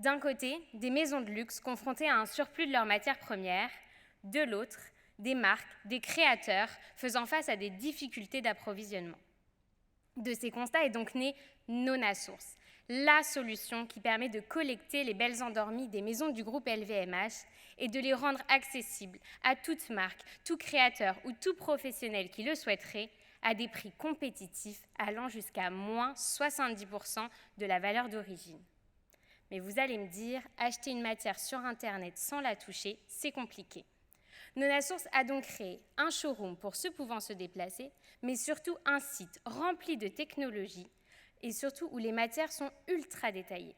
D'un côté, des maisons de luxe confrontées à un surplus de leurs matières premières, de l'autre, des marques, des créateurs faisant face à des difficultés d'approvisionnement. De ces constats est donc née Nonasource, la solution qui permet de collecter les belles endormies des maisons du groupe LVMH et de les rendre accessibles à toute marque, tout créateur ou tout professionnel qui le souhaiterait, à des prix compétitifs allant jusqu'à moins 70% de la valeur d'origine. Mais vous allez me dire, acheter une matière sur Internet sans la toucher, c'est compliqué. Nonasource a donc créé un showroom pour ceux pouvant se déplacer, mais surtout un site rempli de technologies et surtout où les matières sont ultra détaillées.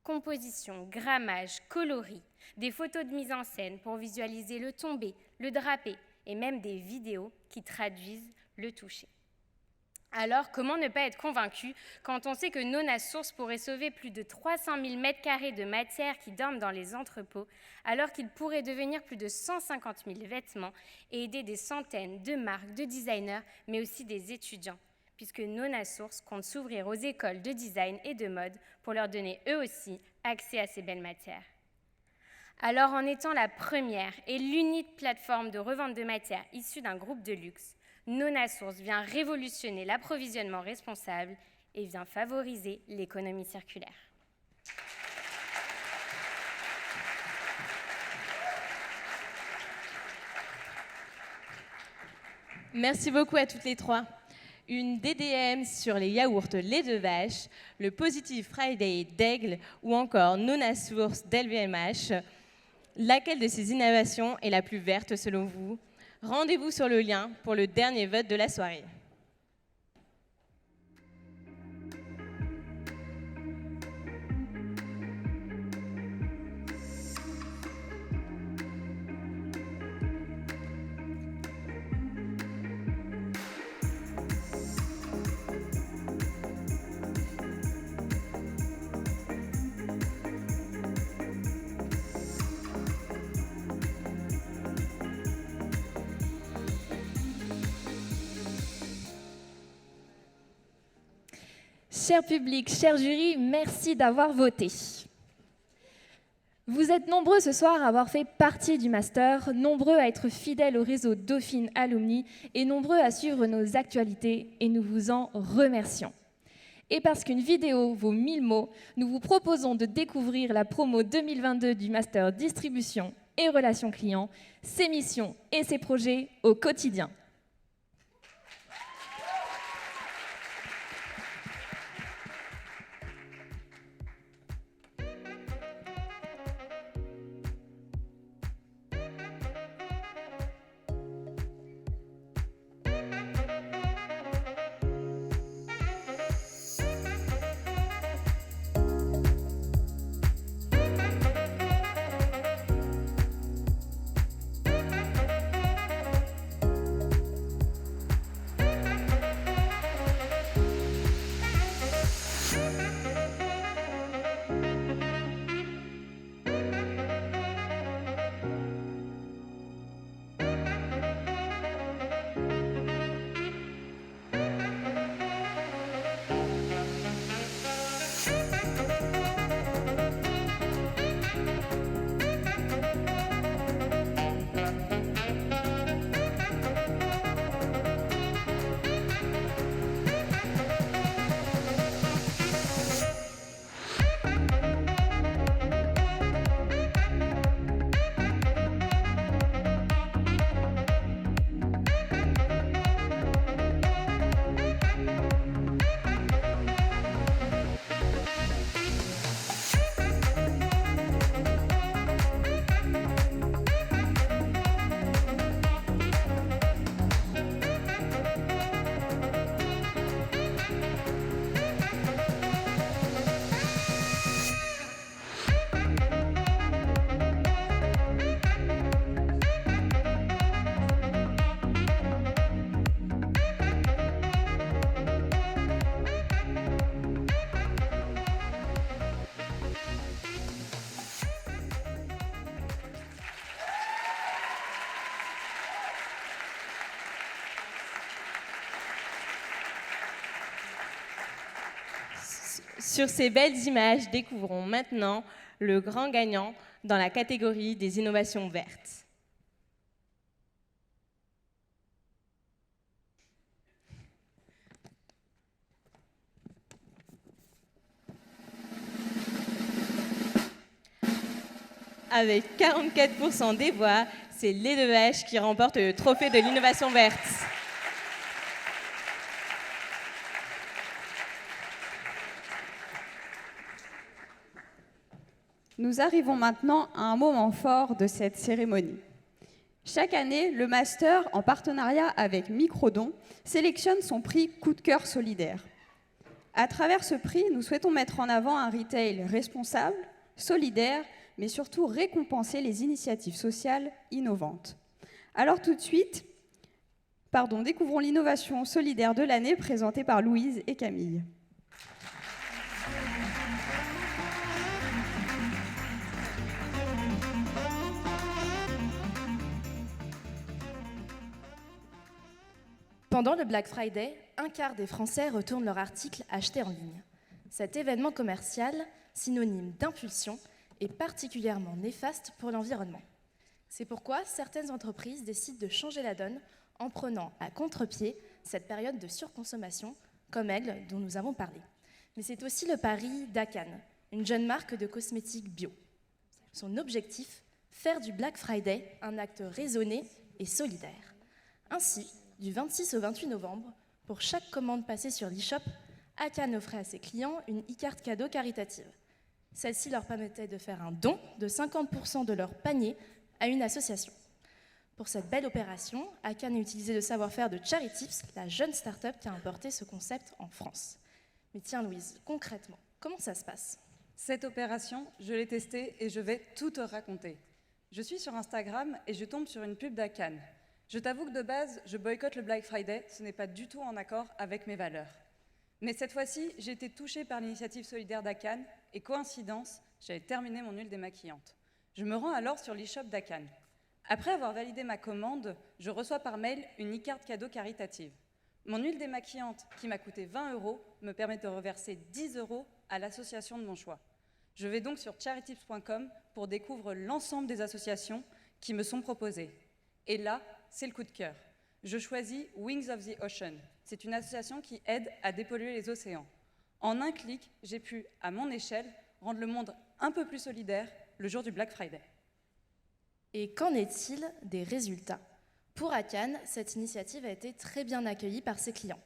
Composition, grammage, coloris, des photos de mise en scène pour visualiser le tombé, le drapé et même des vidéos qui traduisent le toucher. Alors, comment ne pas être convaincu quand on sait que Nonasource pourrait sauver plus de 300 000 m² de matière qui dorment dans les entrepôts, alors qu'il pourrait devenir plus de 150 000 vêtements et aider des centaines de marques, de designers, mais aussi des étudiants, puisque Nonasource compte s'ouvrir aux écoles de design et de mode pour leur donner eux aussi accès à ces belles matières. Alors, en étant la première et l'unique plateforme de revente de matières issue d'un groupe de luxe, Nonasource vient révolutionner l'approvisionnement responsable et vient favoriser l'économie circulaire. Merci beaucoup à toutes les trois. Une DDM sur les yaourts lait de vache, le Positive Friday d'Aigle ou encore Nonasource d'LVMH. Laquelle de ces innovations est la plus verte selon vous ? Rendez-vous sur le lien pour le dernier vote de la soirée. Cher public, cher jury, merci d'avoir voté. Vous êtes nombreux ce soir à avoir fait partie du master, nombreux à être fidèles au réseau Dauphine Alumni et nombreux à suivre nos actualités et nous vous en remercions. Et parce qu'une vidéo vaut 1000 mots, nous vous proposons de découvrir la promo 2022 du Master Distribution et Relations Clients, ses missions et ses projets au quotidien. Sur ces belles images, découvrons maintenant le grand gagnant dans la catégorie des innovations vertes. Avec 44% des voix, c'est Lait de Vache qui remporte le trophée de l'innovation verte. Nous arrivons maintenant à un moment fort de cette cérémonie. Chaque année, le Master, en partenariat avec Microdon, sélectionne son prix Coup de cœur solidaire. À travers ce prix, nous souhaitons mettre en avant un retail responsable, solidaire, mais surtout récompenser les initiatives sociales innovantes. Alors tout de suite, découvrons l'innovation solidaire de l'année présentée par Louise et Camille. Pendant le Black Friday, un quart des Français retournent leurs articles achetés en ligne. Cet événement commercial, synonyme d'impulsion, est particulièrement néfaste pour l'environnement. C'est pourquoi certaines entreprises décident de changer la donne en prenant à contre-pied cette période de surconsommation, comme elle dont nous avons parlé. Mais c'est aussi le pari d'Akan, une jeune marque de cosmétiques bio. Son objectif, faire du Black Friday un acte raisonné et solidaire. Ainsi, du 26 au 28 novembre, pour chaque commande passée sur l'e-shop, Akan offrait à ses clients une e-carte cadeau caritative. Celle-ci leur permettait de faire un don de 50% de leur panier à une association. Pour cette belle opération, Akan a utilisé le savoir-faire de Charitips, la jeune start-up qui a importé ce concept en France. Mais tiens Louise, concrètement, comment ça se passe? Cette opération, je l'ai testée et je vais tout te raconter. Je suis sur Instagram et je tombe sur une pub d'Akan. Je t'avoue que de base, je boycotte le Black Friday, ce n'est pas du tout en accord avec mes valeurs. Mais cette fois-ci, j'ai été touchée par l'initiative solidaire d'Akan et coïncidence, j'avais terminé mon huile démaquillante. Je me rends alors sur l'e-shop d'Akan. Après avoir validé ma commande, je reçois par mail une e-carte cadeau caritative. Mon huile démaquillante, qui m'a coûté 20 € me permet de reverser 10 € à l'association de mon choix. Je vais donc sur charitips.com pour découvrir l'ensemble des associations qui me sont proposées. Et là, c'est le coup de cœur. Je choisis Wings of the Ocean. C'est une association qui aide à dépolluer les océans. En un clic, j'ai pu, à mon échelle, rendre le monde un peu plus solidaire le jour du Black Friday. Et qu'en est-il des résultats? Pour Akan, cette initiative a été très bien accueillie par ses clients.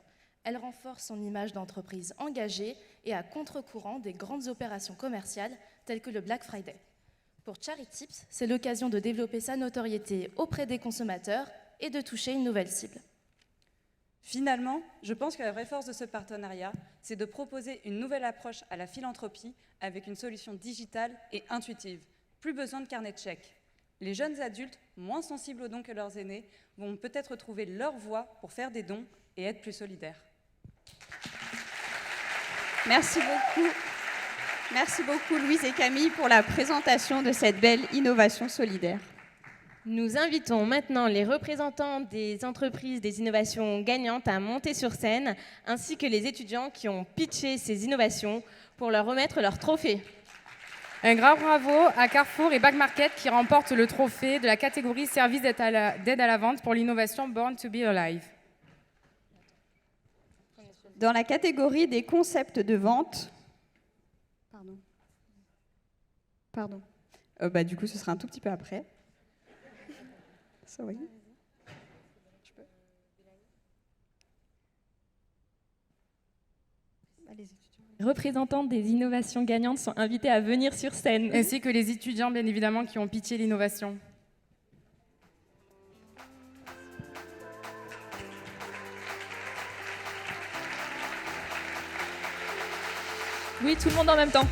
Elle renforce son image d'entreprise engagée et à contre-courant des grandes opérations commerciales telles que le Black Friday. Pour Charitips, c'est l'occasion de développer sa notoriété auprès des consommateurs et de toucher une nouvelle cible. Finalement, je pense que la vraie force de ce partenariat, c'est de proposer une nouvelle approche à la philanthropie avec une solution digitale et intuitive. Plus besoin de carnet de chèques. Les jeunes adultes, moins sensibles aux dons que leurs aînés, vont peut-être trouver leur voie pour faire des dons et être plus solidaires. Merci beaucoup. Merci beaucoup Louise et Camille pour la présentation de cette belle innovation solidaire. Nous invitons maintenant les représentants des entreprises des innovations gagnantes à monter sur scène, ainsi que les étudiants qui ont pitché ces innovations pour leur remettre leur trophée. Un grand bravo à Carrefour et Back Market qui remportent le trophée de la catégorie service d'aide à la vente pour l'innovation Born to be Alive. Dans la catégorie des concepts de vente... Pardon. Du coup, ce sera un tout petit peu après. Sorry. Les représentants des innovations gagnantes sont invités à venir sur scène. Ainsi que les étudiants, bien évidemment, qui ont pitché l'innovation. Oui, tout le monde en même temps.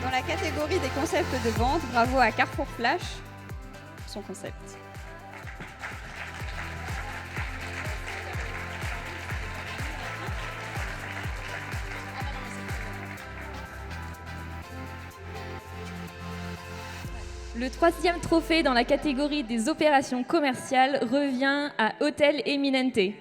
Dans la catégorie des concepts de vente, bravo à Carrefour Flash, son concept. Le troisième trophée dans la catégorie des opérations commerciales revient à Hôtel Eminente.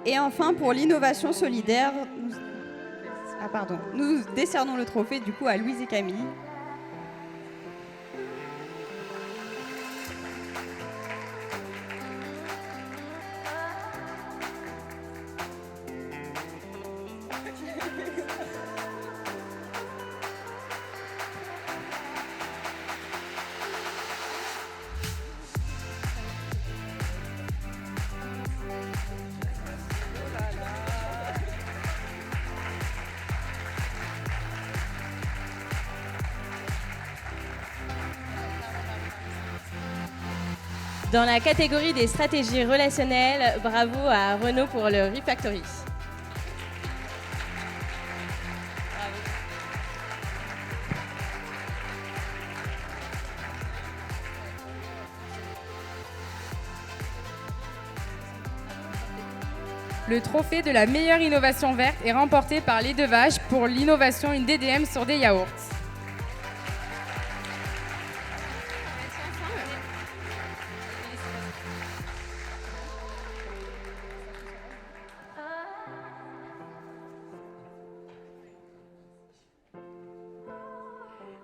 Et enfin, pour l'innovation solidaire, nous décernons le trophée du coup à Louise et Camille. Dans la catégorie des stratégies relationnelles, bravo à Renaud pour le Refactory. Le trophée de la meilleure innovation verte est remporté par Les Deux Vaches pour l'innovation une DDM sur des yaourts.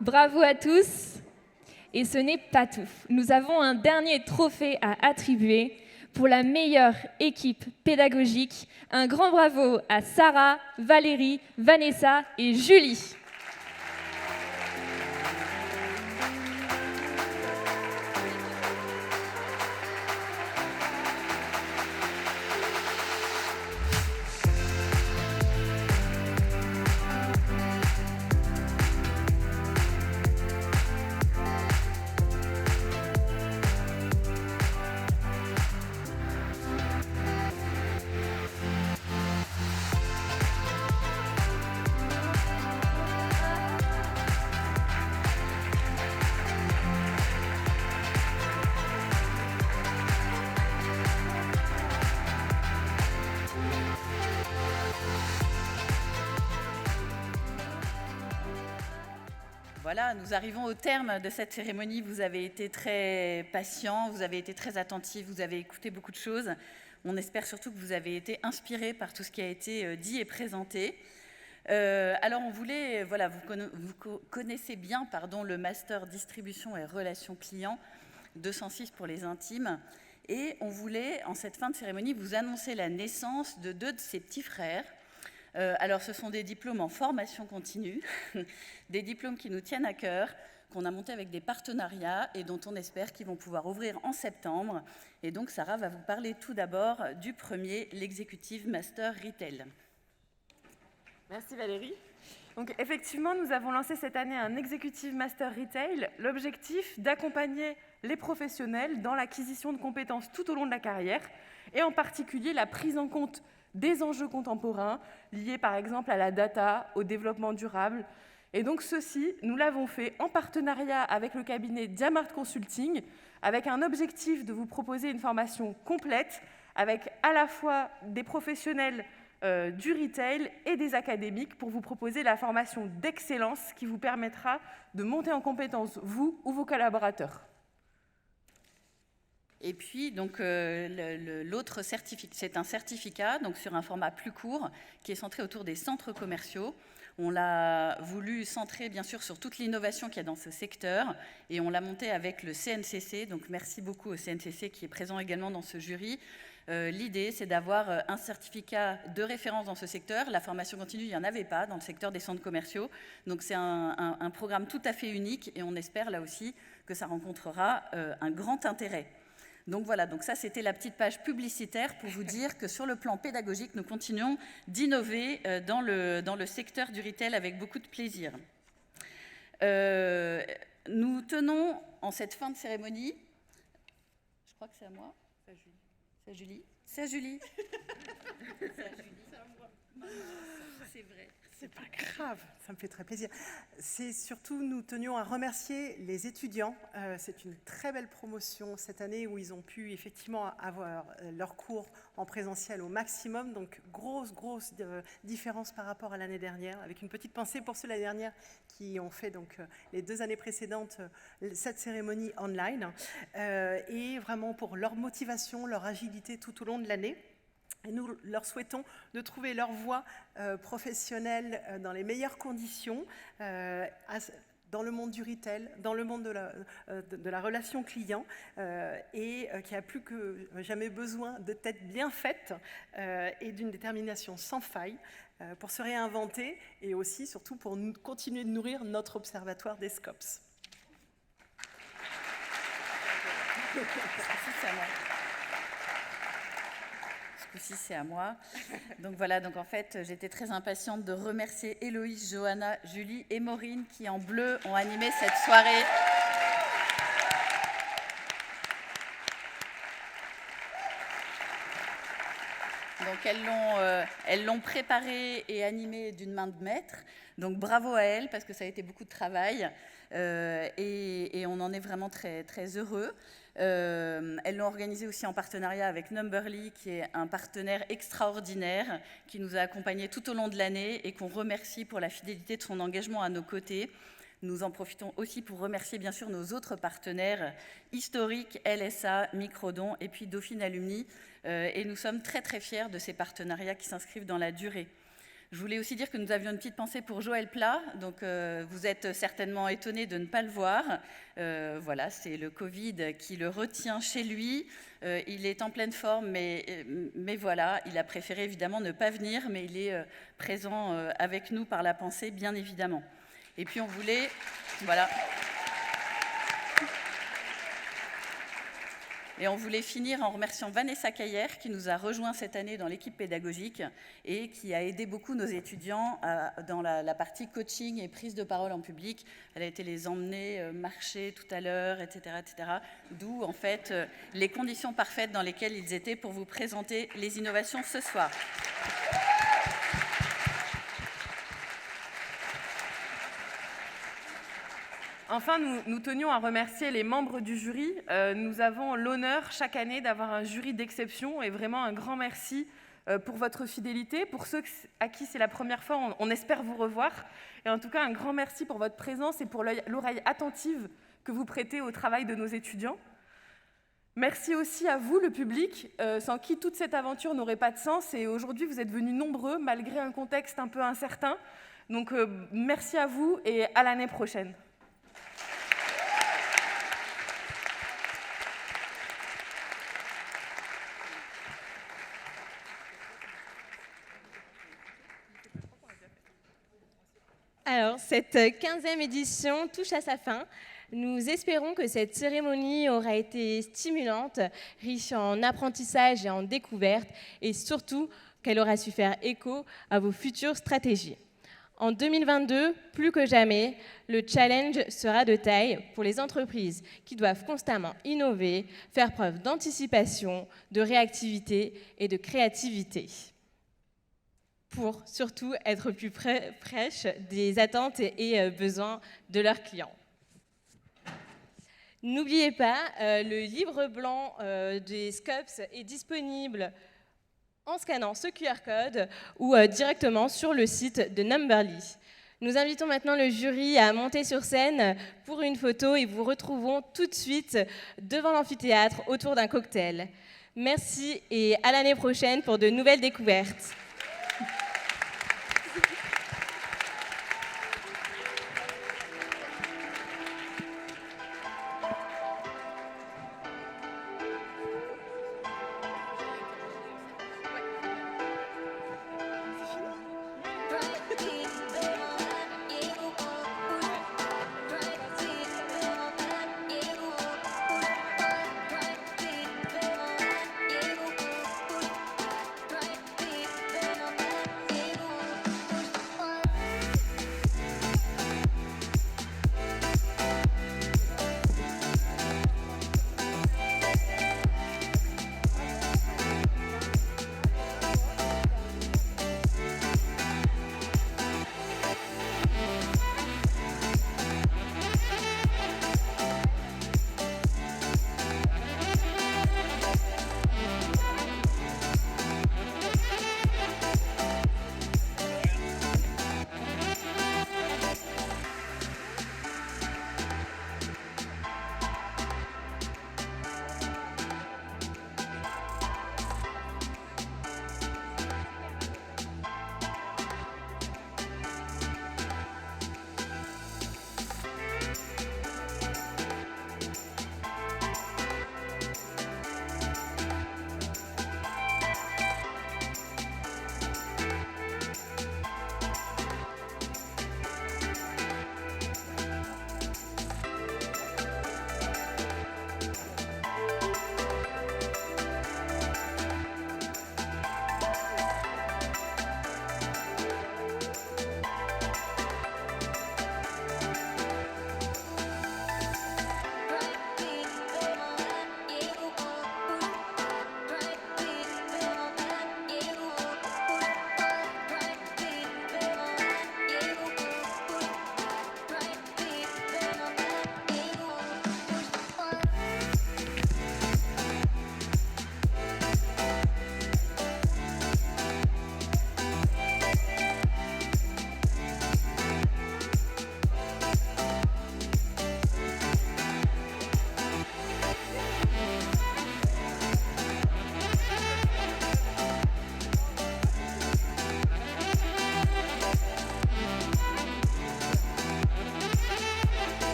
Bravo à tous. Et ce n'est pas tout. Nous avons un dernier trophée à attribuer pour la meilleure équipe pédagogique. Un grand bravo à Sarah, Valérie, Vanessa et Julie. voilà, nous arrivons au terme de cette cérémonie. Vous avez été très patients, vous avez été très attentifs, vous avez écouté beaucoup de choses. On espère surtout que vous avez été inspirés par tout ce qui a été dit et présenté. Alors on voulait, voilà, vous connaissez bien le master distribution et relations clients 206 pour les intimes, et on voulait en cette fin de cérémonie vous annoncer la naissance de 2 de ses petits frères. Alors ce sont des diplômes en formation continue, des diplômes qui nous tiennent à cœur, qu'on a montés avec des partenariats et dont on espère qu'ils vont pouvoir ouvrir en septembre. Et donc Sarah va vous parler tout d'abord du premier, l'Executive Master Retail. Merci Valérie. Donc effectivement, nous avons lancé cette année un Executive Master Retail. L'objectif d'accompagner les professionnels dans l'acquisition de compétences tout au long de la carrière, et en particulier la prise en compte des enjeux contemporains liés par exemple à la data, au développement durable. Et donc ceci, nous l'avons fait en partenariat avec le cabinet Diamart Consulting, avec un objectif de vous proposer une formation complète, avec à la fois des professionnels du retail et des académiques, pour vous proposer la formation d'excellence qui vous permettra de monter en compétence, vous ou vos collaborateurs. Et puis, donc, l'autre certificat, c'est un certificat donc, sur un format plus court qui est centré autour des centres commerciaux. On l'a voulu centrer, bien sûr, sur toute l'innovation qu'il y a dans ce secteur, et on l'a monté avec le CNCC. Donc, merci beaucoup au CNCC qui est présent également dans ce jury. L'idée, c'est d'avoir un certificat de référence dans ce secteur. La formation continue, il n'y en avait pas dans le secteur des centres commerciaux. Donc, c'est un programme tout à fait unique, et on espère là aussi que ça rencontrera un grand intérêt. Donc voilà, donc ça c'était la petite page publicitaire pour vous dire que sur le plan pédagogique, nous continuons d'innover dans le secteur du retail avec beaucoup de plaisir. Nous tenons en cette fin de cérémonie, je crois que c'est à moi, c'est à Julie, c'est à Julie. C'est à Julie. C'est vrai. C'est pas grave, ça me fait très plaisir. C'est surtout, nous tenions à remercier les étudiants. C'est une très belle promotion cette année où ils ont pu effectivement avoir leurs cours en présentiel au maximum. Donc, grosse différence par rapport à l'année dernière, avec une petite pensée pour ceux l'année dernière qui ont fait donc, les 2 années précédentes cette cérémonie online. Et vraiment pour leur motivation, leur agilité tout au long de l'année. Et nous leur souhaitons de trouver leur voie professionnelle dans les meilleures conditions, dans le monde du retail, dans le monde de la relation client, et qui a plus que jamais besoin de têtes bien faites et d'une détermination sans faille pour se réinventer et aussi, surtout, pour continuer de nourrir notre observatoire des SCOPS. Aussi, c'est à moi. Donc voilà, donc en fait, j'étais très impatiente de remercier Héloïse, Johanna, Julie et Maureen qui, en bleu, ont animé cette soirée. Donc elles l'ont préparée et animée d'une main de maître. Donc bravo à elles, parce que ça a été beaucoup de travail. Et on en est vraiment très, très heureux. Elles l'ont organisé aussi en partenariat avec Numberly, qui est un partenaire extraordinaire, qui nous a accompagnés tout au long de l'année et qu'on remercie pour la fidélité de son engagement à nos côtés. Nous en profitons aussi pour remercier bien sûr nos autres partenaires historiques, LSA, Microdon et puis Dauphine Alumni. Et nous sommes très très fiers de ces partenariats qui s'inscrivent dans la durée. Je voulais aussi dire que nous avions une petite pensée pour Joël Plat. Donc, vous êtes certainement étonnés de ne pas le voir. Voilà, c'est le Covid qui le retient chez lui. Il est en pleine forme, mais voilà, il a préféré évidemment ne pas venir, mais il est présent avec nous par la pensée, bien évidemment. Et puis, on voulait... Voilà. Et on voulait finir en remerciant Vanessa Cailler, qui nous a rejoint cette année dans l'équipe pédagogique et qui a aidé beaucoup nos étudiants dans la partie coaching et prise de parole en public. Elle a été les emmener marcher tout à l'heure, etc., etc. D'où, en fait, les conditions parfaites dans lesquelles ils étaient pour vous présenter les innovations ce soir. Enfin, nous tenions à remercier les membres du jury. Nous avons l'honneur chaque année d'avoir un jury d'exception et vraiment un grand merci pour votre fidélité. Pour ceux à qui c'est la première fois, on espère vous revoir. Et en tout cas, un grand merci pour votre présence et pour l'oreille attentive que vous prêtez au travail de nos étudiants. Merci aussi à vous, le public, sans qui toute cette aventure n'aurait pas de sens. Et aujourd'hui, vous êtes venus nombreux, malgré un contexte un peu incertain. Donc, merci à vous et à l'année prochaine. Alors, cette 15e édition touche à sa fin. Nous espérons que cette cérémonie aura été stimulante, riche en apprentissage et en découvertes, et surtout qu'elle aura su faire écho à vos futures stratégies. En 2022, plus que jamais, le challenge sera de taille pour les entreprises qui doivent constamment innover, faire preuve d'anticipation, de réactivité et de créativité, pour surtout être plus fraîches des attentes et besoins de leurs clients. N'oubliez pas, le livre blanc des SCOPS est disponible en scannant ce QR code ou directement sur le site de Numberly. Nous invitons maintenant le jury à monter sur scène pour une photo et vous retrouvons tout de suite devant l'amphithéâtre autour d'un cocktail. Merci et à l'année prochaine pour de nouvelles découvertes.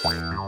Wow.